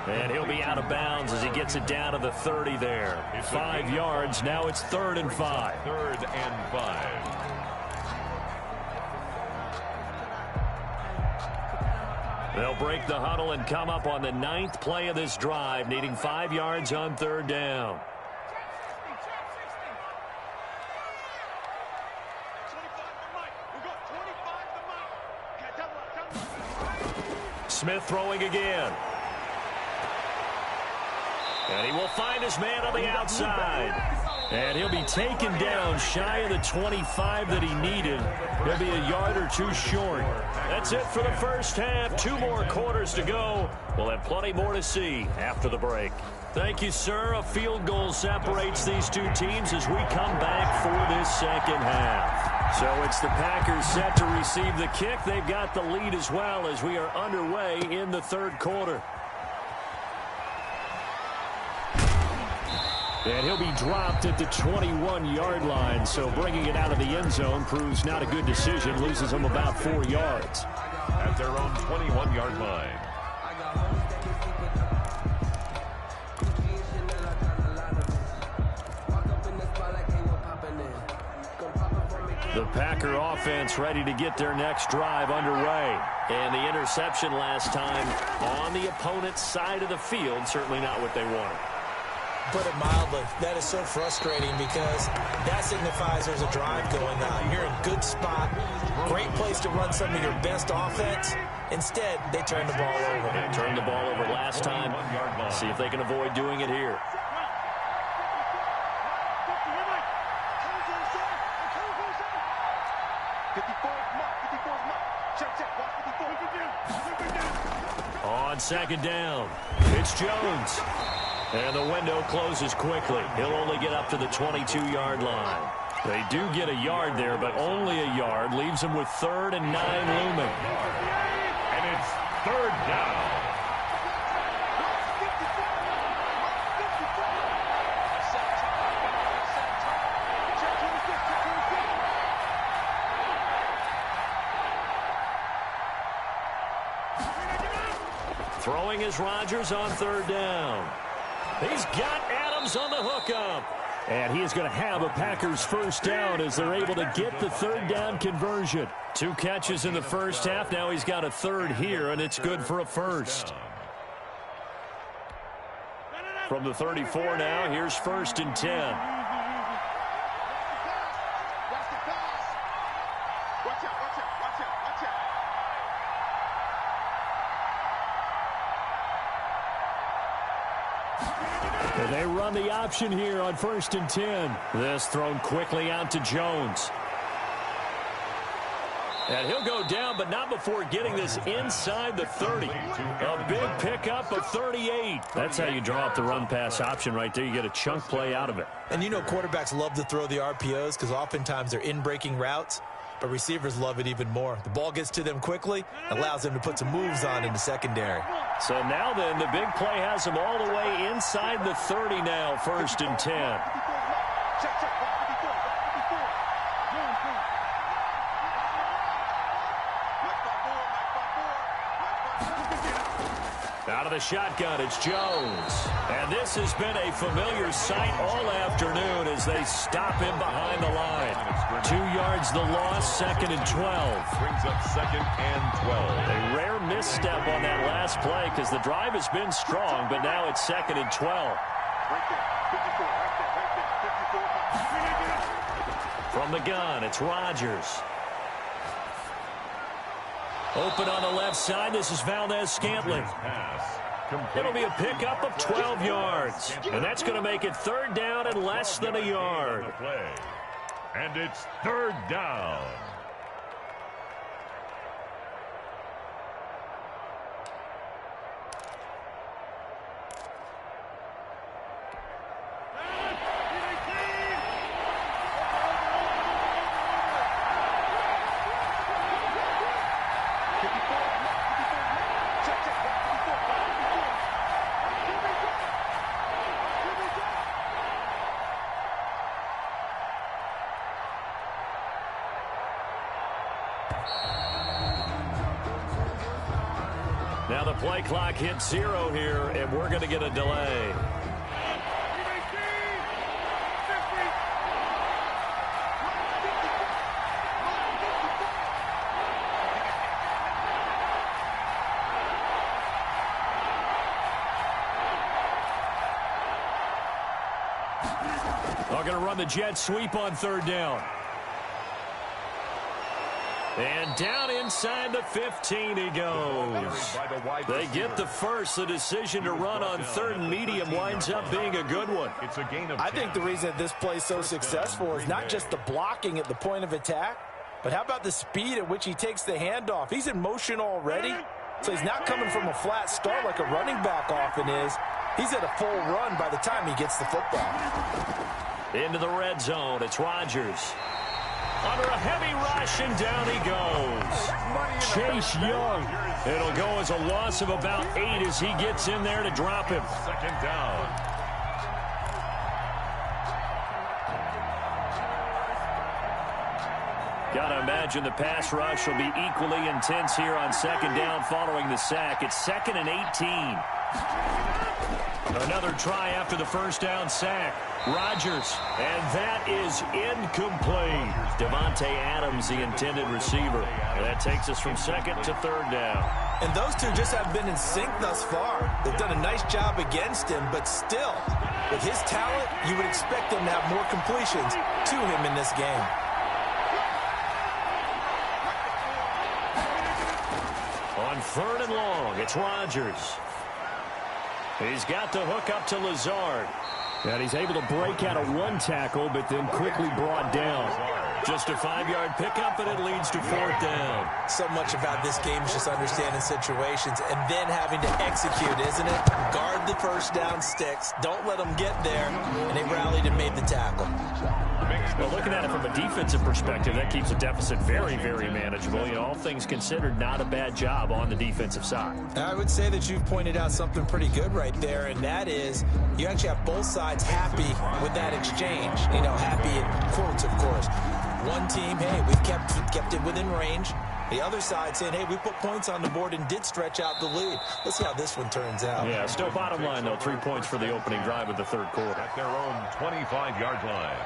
And he'll be out of bounds as he gets it down to the 30 there. 5 yards. Now it's 3rd and 5. 3rd and 5. They'll break the huddle and come up on the 9th play of this drive, needing 5 yards on 3rd down. Smith throwing again. And he will find his man on the outside. And he'll be taken down shy of the 25 that he needed. He'll be a yard or two short. That's it for the first half. 2 more quarters to go. We'll have plenty more to see after the break. Thank you, sir. A field goal separates these two teams as we come back for this second half. So it's the Packers set to receive the kick. They've got the lead as well as we are underway in the 3rd quarter. And he'll be dropped at the 21-yard line, so bringing it out of the end zone proves not a good decision, loses them about 4 yards. At their own 21-yard line. The Packer offense ready to get their next drive underway. And the interception last time on the opponent's side of the field, certainly not what they wanted. Put it mildly, that is so frustrating because that signifies there's a drive going on. You're in a good spot, great place to run some of your best offense. Instead, they turn the ball over. They turned the ball over last time. See if they can avoid doing it here. On 2nd down, it's Jones. And the window closes quickly. He'll only get up to the 22-yard line. They do get a yard there, but only a yard. Leaves them with 3rd and 9 looming. And it's 3rd down. Throwing is Rodgers on 3rd down. He's got Adams on the hookup. And he is going to have a Packers first down as they're able to get the 3rd down conversion. 2 catches in the first half. Now he's got a 3rd here, and it's good for a first. From the 34 now, here's 1st and 10. And they run the option here on 1st and 10. This thrown quickly out to Jones. And he'll go down, but not before getting this inside the 30. A big pickup of 38. That's how you draw up the run-pass option right there. You get a chunk play out of it. And you know quarterbacks love to throw the RPOs because oftentimes they're in-breaking routes, but receivers love it even more. The ball gets to them quickly, allows them to put some moves on in the secondary. So now then, the big play has them all the way inside the 30 now, 1st and 10. Out of the shotgun, it's Jones. And this has been a familiar sight all afternoon as they stop him behind the line. 2 yards the loss, 2nd and 12. Brings up 2nd and 12. A rare misstep on that last play because the drive has been strong, but now it's 2nd and 12. Right there. 54. Right there. 54. From the gun, it's Rodgers. Open on the left side. This is Valdez-Scantling. It'll be a pickup of 12 yards. And that's going to make it 3rd down and less than a yard. And it's 3rd down. Now the play clock hits 0 here, and we're going to get a delay. They're going to run the jet sweep on 3rd down. And down inside the 15 he goes. They get the first. The decision to run on 3rd and medium winds up being a good one. It's a gain of 10. I think the reason that this play is so successful is not just the blocking at the point of attack, but how about the speed at which he takes the handoff? He's in motion already, so he's not coming from a flat start like a running back often is. He's at a full run by the time he gets the football. Into the red zone, it's Rodgers. Under a heavy rush, and down he goes. Chase Young. It'll go as a loss of about 8 as he gets in there to drop him. 2nd down. Gotta imagine the pass rush will be equally intense here on 2nd down following the sack. It's 2nd and 18. Another try after the 1st down sack. Rodgers, and that is incomplete. Devontae Adams, the intended receiver. And that takes us from 2nd to 3rd down. And those two just haven't been in sync thus far. They've done a nice job against him, but still, with his talent, you would expect him to have more completions to him in this game. On 3rd and long, it's Rodgers. He's got the hook up to Lazard. And he's able to break out of 1 tackle, but then quickly brought down. Just a 5-yard pickup, and it leads to 4th down. So much about this game is just understanding situations and then having to execute, isn't it? Guard the 1st down sticks. Don't let them get there. And they rallied and made the tackle. Well, looking at it from a defensive perspective, that keeps the deficit very, very manageable. You know, all things considered, not a bad job on the defensive side. I would say that you've pointed out something pretty good right there, and that is you actually have both sides happy with that exchange. You know, happy in quotes, of course. One team, hey, we've kept it within range. The other side saying, hey, we put points on the board and did stretch out the lead. Let's see how this one turns out. Yeah, still bottom line, though, 3 points for the opening drive of the 3rd quarter. At their own 25-yard line.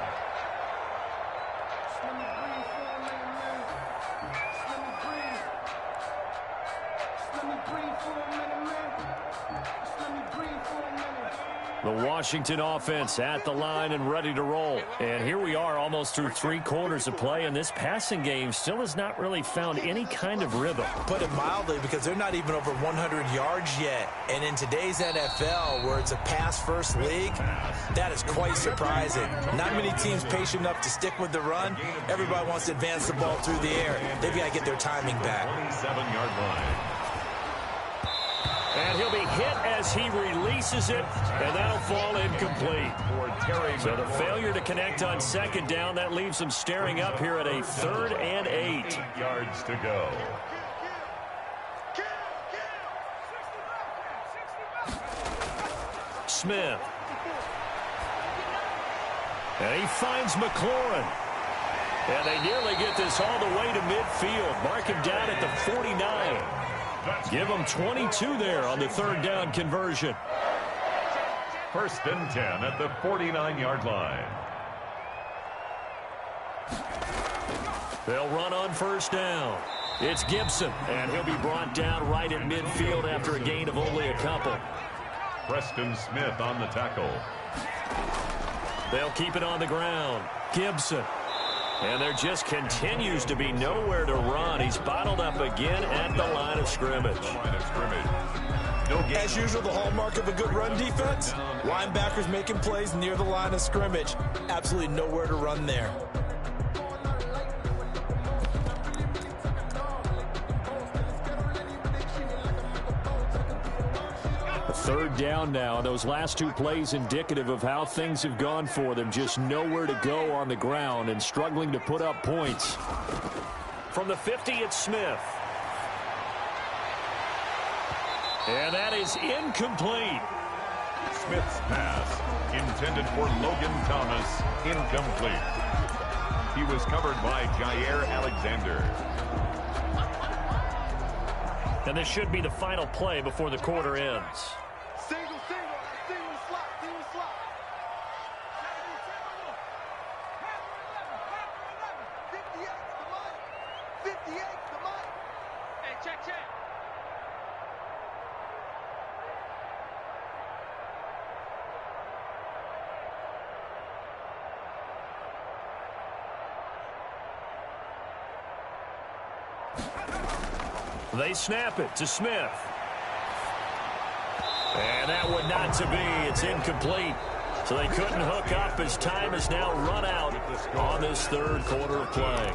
The Washington offense at the line and ready to roll. And here we are almost through 3 quarters of play, and this passing game still has not really found any kind of rhythm. Put it mildly, because they're not even over 100 yards yet. And in today's NFL, where it's a pass-first league, that is quite surprising. Not many teams patient enough to stick with the run. Everybody wants to advance the ball through the air. They've got to get their timing back. 27-yard line. And he'll be hit as he releases it, and that'll fall incomplete. So the failure to connect on 2nd down, that leaves him staring up here at a 3rd and 8. 8 yards to go. Smith. And he finds McLaurin. And they nearly get this all the way to midfield. Mark him down at the 49. Give them 22 there on the third down conversion. 1st and 10 at the 49-yard line. They'll run on 1st down. It's Gibson, and he'll be brought down right at midfield after a gain of only a couple. Preston Smith on the tackle. They'll keep it on the ground. Gibson. And there just continues to be nowhere to run. He's bottled up again at the line of scrimmage. As usual, the hallmark of a good run defense, linebackers making plays near the line of scrimmage. Absolutely nowhere to run there. Third down now. Those last two plays indicative of how things have gone for them. Just nowhere to go on the ground and struggling to put up points. From the 50, it's Smith. And that is incomplete. Smith's pass, intended for Logan Thomas, incomplete. He was covered by Jair Alexander. And this should be the final play before the quarter ends. Single slot. 58 the money. Hey, check. They snap it to Smith. And that would not to be. It's incomplete. So they couldn't hook up as time is now run out on this third quarter of play.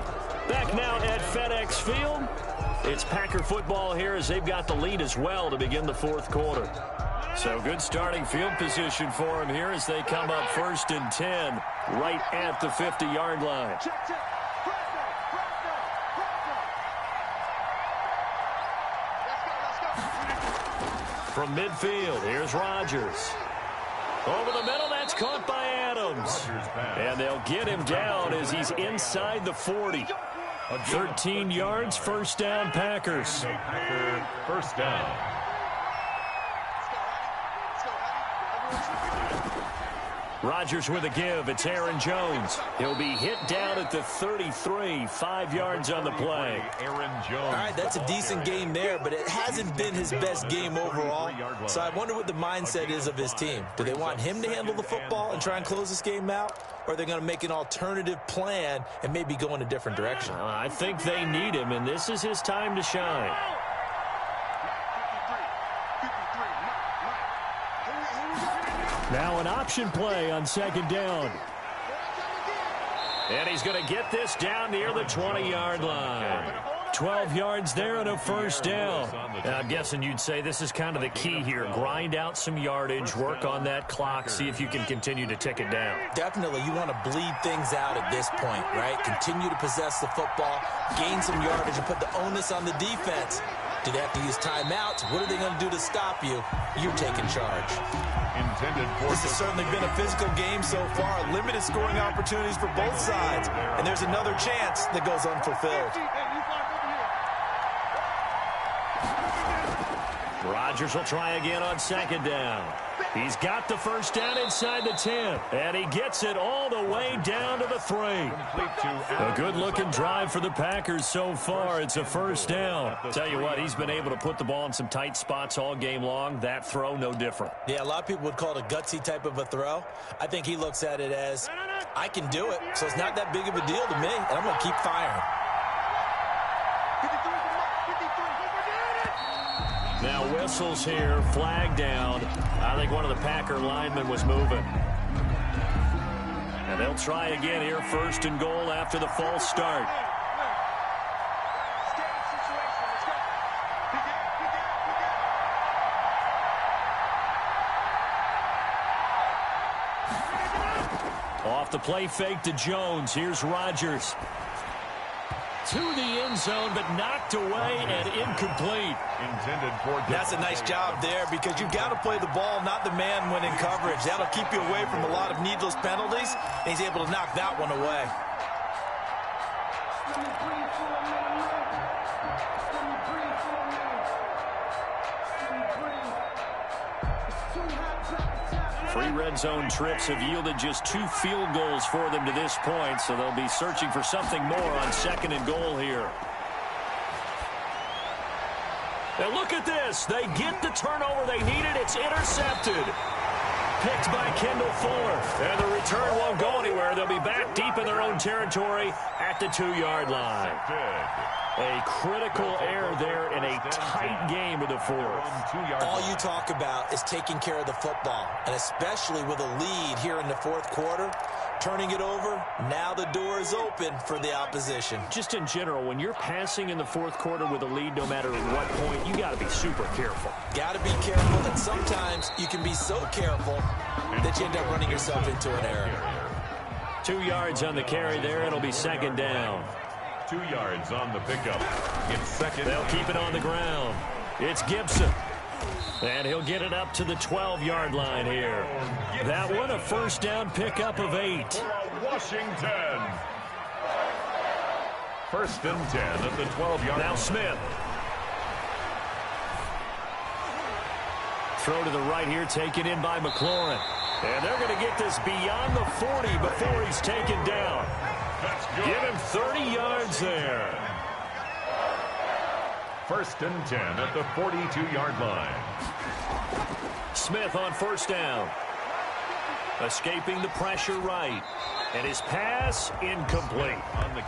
Back now at FedEx Field. It's Packer football here as they've got the lead as well to begin the fourth quarter. So good starting field position for them here as they come up 1st and 10 right at the 50-yard line. Check. From midfield, here's Rodgers. Over the middle, that's caught by Adams. And they'll get him down as he's inside the 40. 13 yards, 1st down, Packers. Packer, 1st down. Rodgers with a give. It's Aaron Jones. He'll be hit down at the 33, 5 yards on the play. Aaron Jones. All right, that's a decent game there, but it hasn't been his best game overall. So I wonder what the mindset is of his team. Do they want him to handle the football and try and close this game out? Or are they going to make an alternative plan and maybe go in a different direction? I think they need him, and this is his time to shine. Now an option play on 2nd down. And he's going to get this down near the 20-yard line. 12 yards there and a 1st down. And I'm guessing you'd say this is kind of the key here. Grind out some yardage, work on that clock, see if you can continue to tick it down. Definitely, you want to bleed things out at this point, right? Continue to possess the football, gain some yardage, and put the onus on the defense. Do they have to use timeouts? What are they going to do to stop you? You're taking charge. This has certainly been a physical game so far. Limited scoring opportunities for both sides. And there's another chance that goes unfulfilled. Rodgers will try again on 2nd down. He's got the 1st down inside the 10. And he gets it all the way down to the 3. A good-looking drive for the Packers so far. It's a 1st down. Tell you what, he's been able to put the ball in some tight spots all game long. That throw, no different. Yeah, a lot of people would call it a gutsy type of a throw. I think he looks at it as, I can do it, so it's not that big of a deal to me, and I'm going to keep firing. Now whistles here, flag down. I think one of the Packer linemen was moving. And they'll try again here, 1st and goal after the false start. Off the play fake to Jones. Here's Rodgers. To the end zone, but knocked away and incomplete. That's a nice job there because you've got to play the ball, not the man when in coverage. That'll keep you away from a lot of needless penalties, and he's able to knock that one away. 3 red zone trips have yielded just 2 field goals for them to this point, so they'll be searching for something more on 2nd and goal here. Now look at this. They get the turnover they needed. It's intercepted. Picked by Kendall Fuller. And the return won't go anywhere. They'll be back deep in their own territory at the 2-yard line. A critical error there in a tight game of the 4th. All you talk about is taking care of the football, and especially with a lead here in the 4th quarter, turning it over, now the door is open for the opposition. Just in general, when you're passing in the 4th quarter with a lead, no matter what point, you got to be super careful. Got to be careful, and sometimes you can be so careful that you end up running yourself into an error. 2 yards on the carry there. It'll be 2nd down. 2 yards on the pickup. It's 2nd. They'll keep it on the ground. It's Gibson. And he'll get it up to the 12-yard line here. That one a 1st down pickup of 8. Washington. 1st and 10 at the 12-yard line. Now Smith. Throw to the right here, taken in by McLaurin. And they're going to get this beyond the 40 before he's taken down. Give him 30 yards there. 1st and 10 at the 42-yard line. Smith on 1st down. Escaping the pressure right. And his pass incomplete.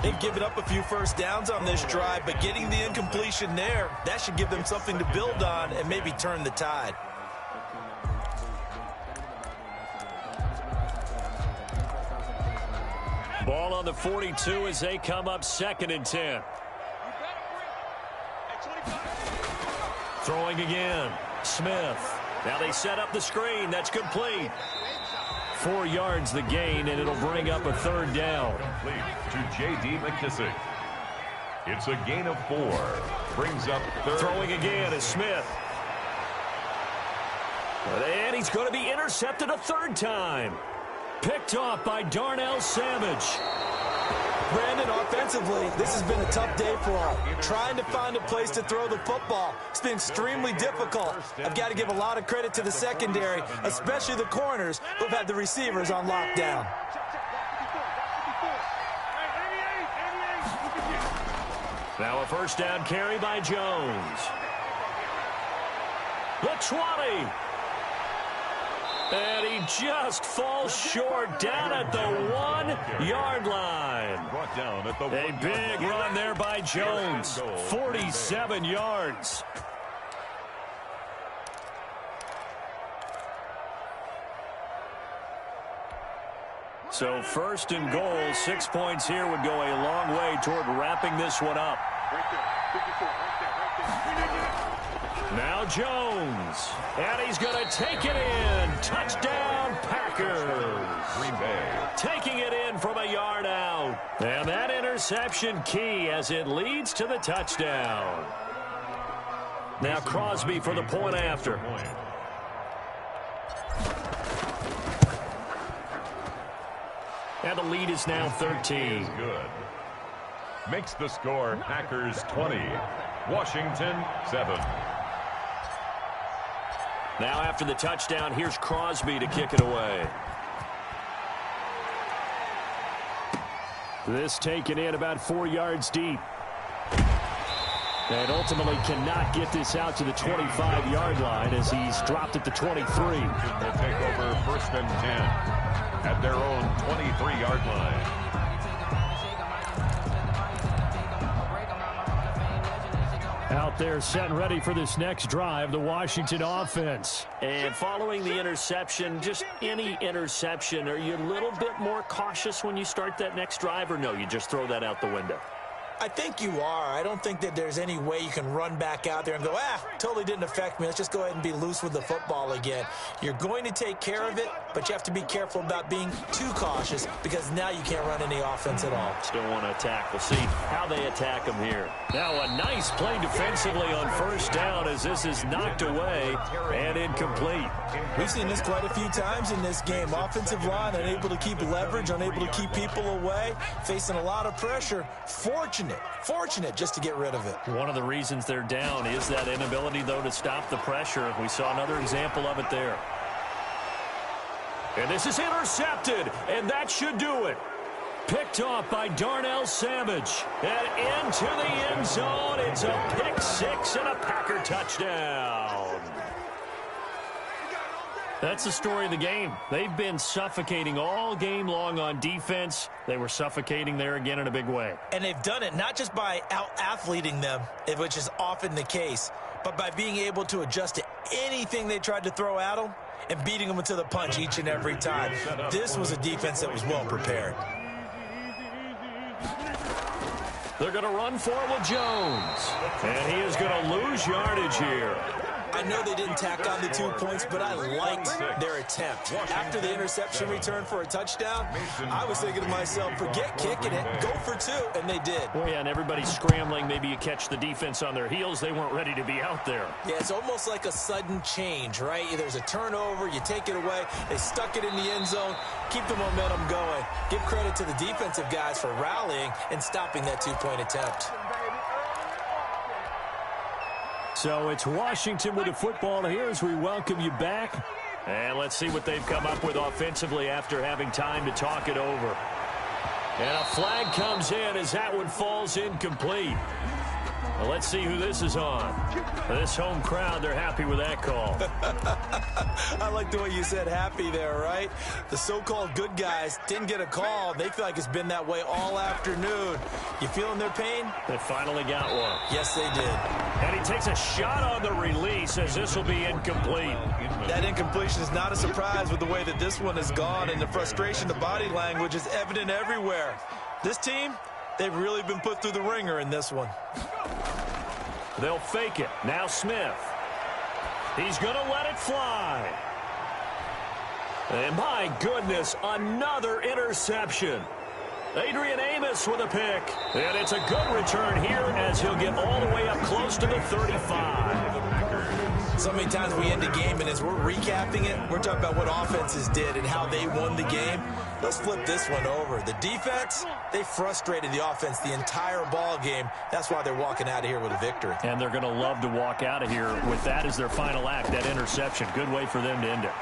They've given up a few 1st downs on this drive, but getting the incompletion there, that should give them something to build on and maybe turn the tide. Ball on the 42 as they come up 2nd and 10. Throwing again. Smith. Now they set up the screen. That's complete. 4 yards the gain, and it'll bring up a 3rd down. To J.D. McKissick. It's a gain of 4. Brings up 3rd. Throwing again is Smith. And he's going to be intercepted a 3rd time. Picked off by Darnell Savage. Brandon, offensively, this has been a tough day for him. Trying to find a place to throw the football. It's been extremely difficult. I've got to give a lot of credit to the secondary, especially the corners who've had the receivers on lockdown. Now a 1st down carry by Jones. The 20. And he just falls short down at the 1-yard line. A big run there by Jones. 47 yards. So 1st and goal, 6 points here would go a long way toward wrapping this one up. Now Jones, and he's going to take it in. Touchdown, Packers. Green Bay. Taking it in from a yard out. And that interception key as it leads to the touchdown. Now Crosby for the point after. And the lead is now 13. Good. Makes the score Packers 20. Washington 7. Now after the touchdown, here's Crosby to kick it away. This taken in about 4 yards deep. And ultimately cannot get this out to the 25-yard line as he's dropped at the 23. They'll take over 1st and 10 at their own 23-yard line. Out there set and ready for this next drive, the Washington offense. And following the interception, just any interception, are you a little bit more cautious when you start that next drive, or no, you just throw that out the window? I think you are. I don't think that there's any way you can run back out there and go, totally didn't affect me. Let's just go ahead and be loose with the football again. You're going to take care of it, but you have to be careful about being too cautious because now you can't run any offense at all. Still want to attack. We'll see how they attack him here. Now a nice play defensively on 1st down as this is knocked away and incomplete. We've seen this quite a few times in this game. Offensive line unable to keep leverage, unable to keep people away, facing a lot of pressure. Fortunate just to get rid of it. One of the reasons they're down is that inability, though, to stop the pressure. We saw another example of it there. And this is intercepted, and that should do it. Picked off by Darnell Savage. And into the end zone. It's a pick six and a Packer touchdown. That's the story of the game. They've been suffocating all game long on defense. They were suffocating there again in a big way. And they've done it not just by out-athleting them, which is often the case, but by being able to adjust to anything they tried to throw at them and beating them into the punch each and every time. This was a defense that was well prepared. They're going to run for it with Jones. And he is going to lose yardage here. I know they didn't tack on the 2 points, but I liked their attempt. After the interception return for a touchdown, I was thinking to myself, forget kicking it, go for two, and they did. Well, yeah, and everybody's scrambling. Maybe you catch the defense on their heels. They weren't ready to be out there. Yeah, it's almost like a sudden change, right? There's a turnover, you take it away, they stuck it in the end zone, keep the momentum going. Give credit to the defensive guys for rallying and stopping that 2-point attempt. So it's Washington with the football here as we welcome you back. And let's see what they've come up with offensively after having time to talk it over. And a flag comes in as that one falls incomplete. Well, let's see who this is on. This home crowd, they're happy with that call. I like the way you said happy there, right? The so-called good guys didn't get a call. They feel like it's been that way all afternoon. You feeling their pain? They finally got one. Yes, they did. And he takes a shot on the release as this will be incomplete. That incompletion is not a surprise with the way that this one has gone, and the frustration, the body language is evident everywhere. This team, they've really been put through the ringer in this one. They'll fake it. Now Smith. He's going to let it fly. And my goodness, another interception. Adrian Amos with a pick. And it's a good return here as he'll get all the way up close to the 35. So many times we end a game, and as we're recapping it, we're talking about what offenses did and how they won the game. Let's flip this one over. The defense, they frustrated the offense the entire ball game. That's why they're walking out of here with a victory. And they're going to love to walk out of here with that as their final act, that interception. Good way for them to end it.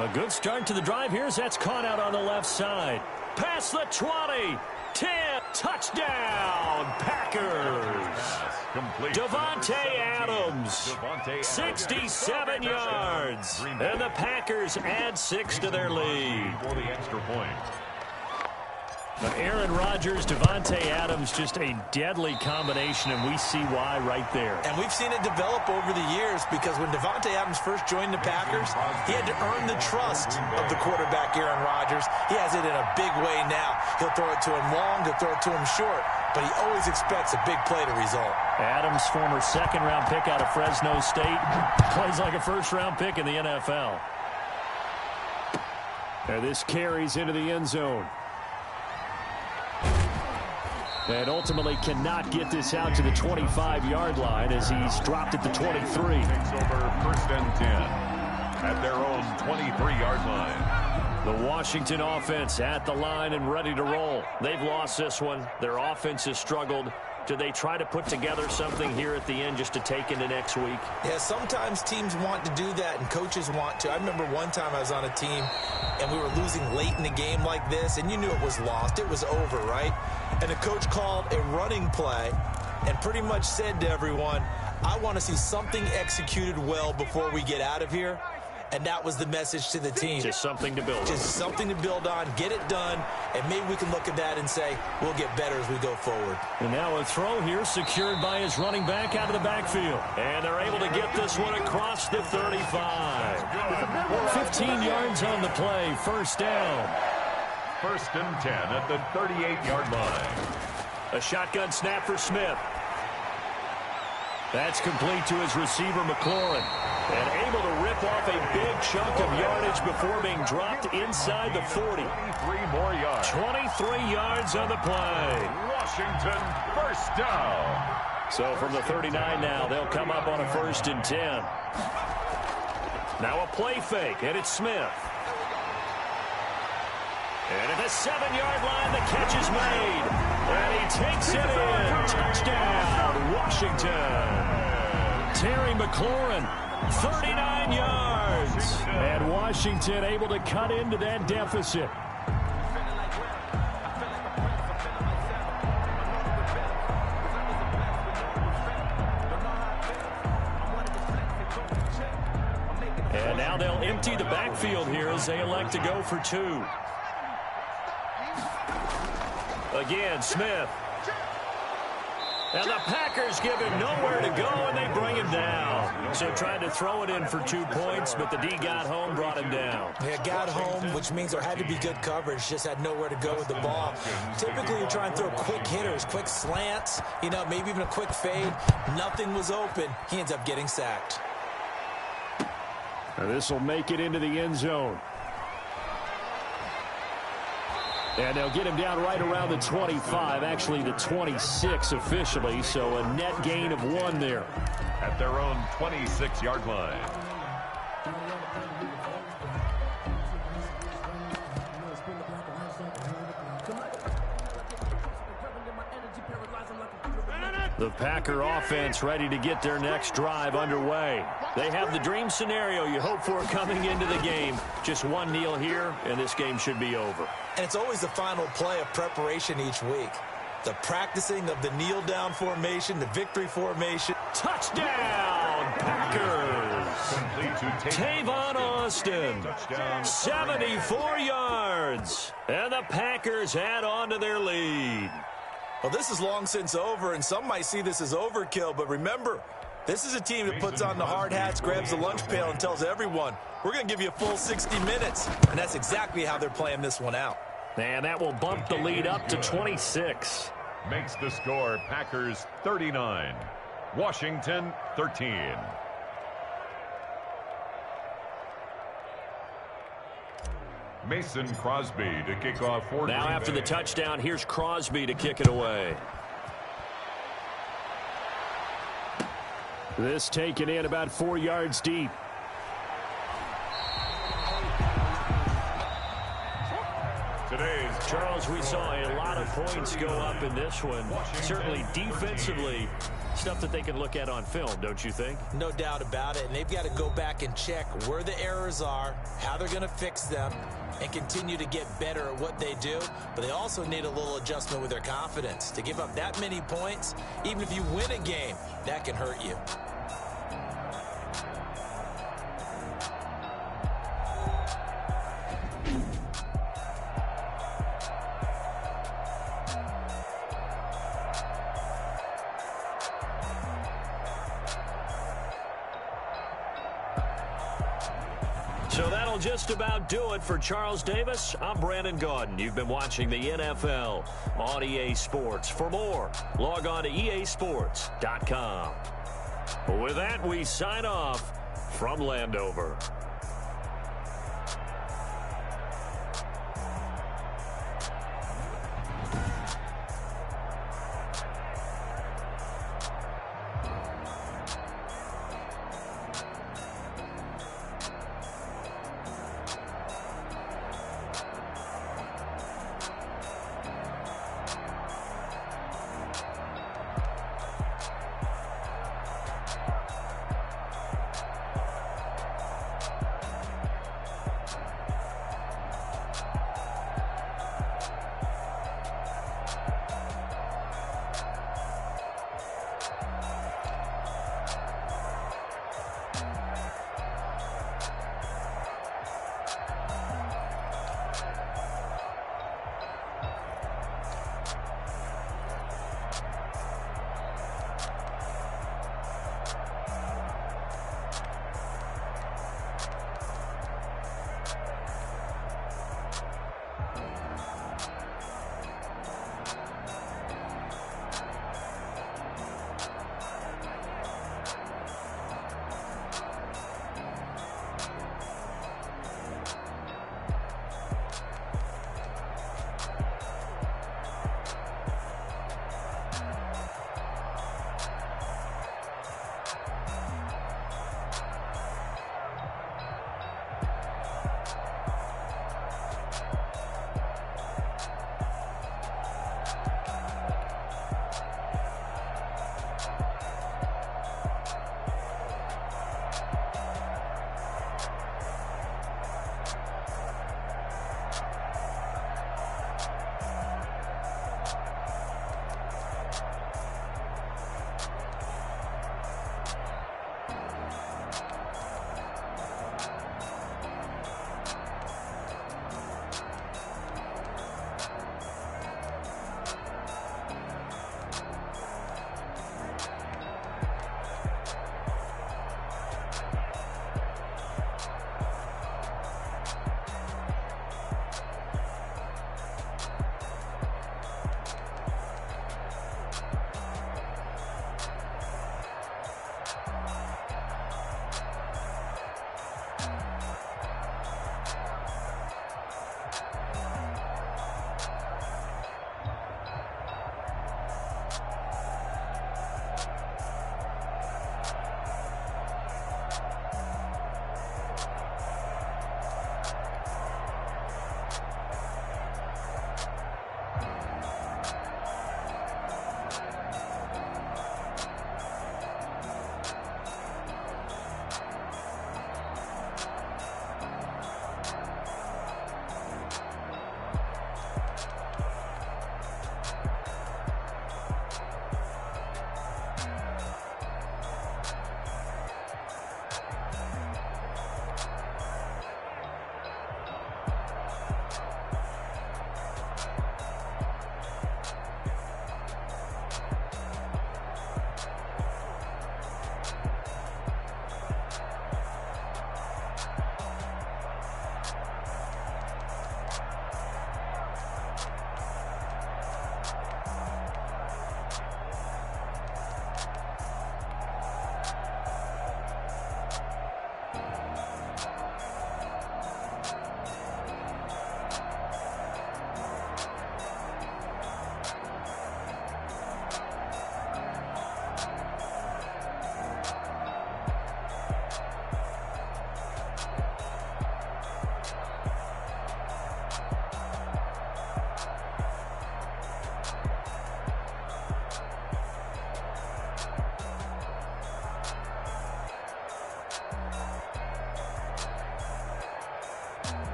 A good start to the drive here as that's caught out on the left side. Past the 20, 10, touchdown, Packers. Davante Adams, 67 yards. And the Packers add 6 to their lead. But Aaron Rodgers, Davante Adams, just a deadly combination, and we see why right there. And we've seen it develop over the years because when Davante Adams first joined the Packers, he had to earn the trust of the quarterback, Aaron Rodgers. He has it in a big way now. He'll throw it to him long, he'll throw it to him short, but he always expects a big play to result. Adams, former second-round pick out of Fresno State, plays like a first-round pick in the NFL. And this carries into the end zone. And ultimately cannot get this out to the 25-yard line as he's dropped at the 23. Takes over 1st and 10 at their own 23-yard line. The Washington offense at the line and ready to roll. They've lost this one. Their offense has struggled. Do they try to put together something here at the end just to take into next week? Yeah, sometimes teams want to do that and coaches want to. I remember one time I was on a team and we were losing late in the game like this, and you knew it was lost. It was over, right? And the coach called a running play and pretty much said to everyone, I want to see something executed well before we get out of here. And that was the message to the team. Just something to build on. Just something to build on, get it done, and maybe we can look at that and say, we'll get better as we go forward. And now a throw here secured by his running back out of the backfield. And they're able to get this one across the 35. 15 yards on the play, first down. 1st and 10 at the 38-yard line. A shotgun snap for Smith. That's complete to his receiver, McLaurin. And able to rip off a big chunk of yardage before being dropped inside the 40. 23 more yards. 23 yards on the play. Washington, 1st down. So from the 39 now, they'll come up on a 1st and 10. Now a play fake, and it's Smith. And at the 7-yard line, the catch is made. And he takes it in. Touchdown, Washington. Terry McLaurin 39 yards. And Washington able to cut into that deficit. And now they'll empty the backfield here as they elect to go for two. Again, Smith. And the Packers give him nowhere to go, and they bring him down. So tried to throw it in for 2 points, but the D got home, brought him down. Yeah, got home, which means there had to be good coverage. Just had nowhere to go with the ball. Typically, you're trying to throw quick hitters, quick slants, maybe even a quick fade. Nothing was open. He ends up getting sacked. And this will make it into the end zone. And they'll get him down right around the 25, actually the 26 officially, so a net gain of 1 there. At their own 26-yard line. The Packer offense ready to get their next drive underway. They have the dream scenario you hope for coming into the game. Just one kneel here, and this game should be over. And it's always the final play of preparation each week. The practicing of the kneel-down formation, the victory formation. Touchdown, Packers! Tavon Austin, 74 yards. And the Packers add on to their lead. Well, this is long since over, and some might see this as overkill. But remember, this is a team that puts on the hard hats, grabs the lunch pail, and tells everyone, we're going to give you a full 60 minutes. And that's exactly how they're playing this one out. And that will bump the lead up to 26. Makes the score Packers 39, Washington 13. Mason Crosby to kick off for now after the touchdown, here's Crosby to kick it away. This taken in about 4 yards deep. Charles, we saw a lot of points go up in this one. Certainly defensively, stuff that they can look at on film, don't you think? No doubt about it. And they've got to go back and check where the errors are, how they're going to fix them, and continue to get better at what they do. But they also need a little adjustment with their confidence. To give up that many points, even if you win a game, that can hurt you. So that'll just about do it for Charles Davis. I'm Brandon Gaudin. You've been watching the NFL on EA Sports. For more, log on to easports.com. With that, we sign off from Landover.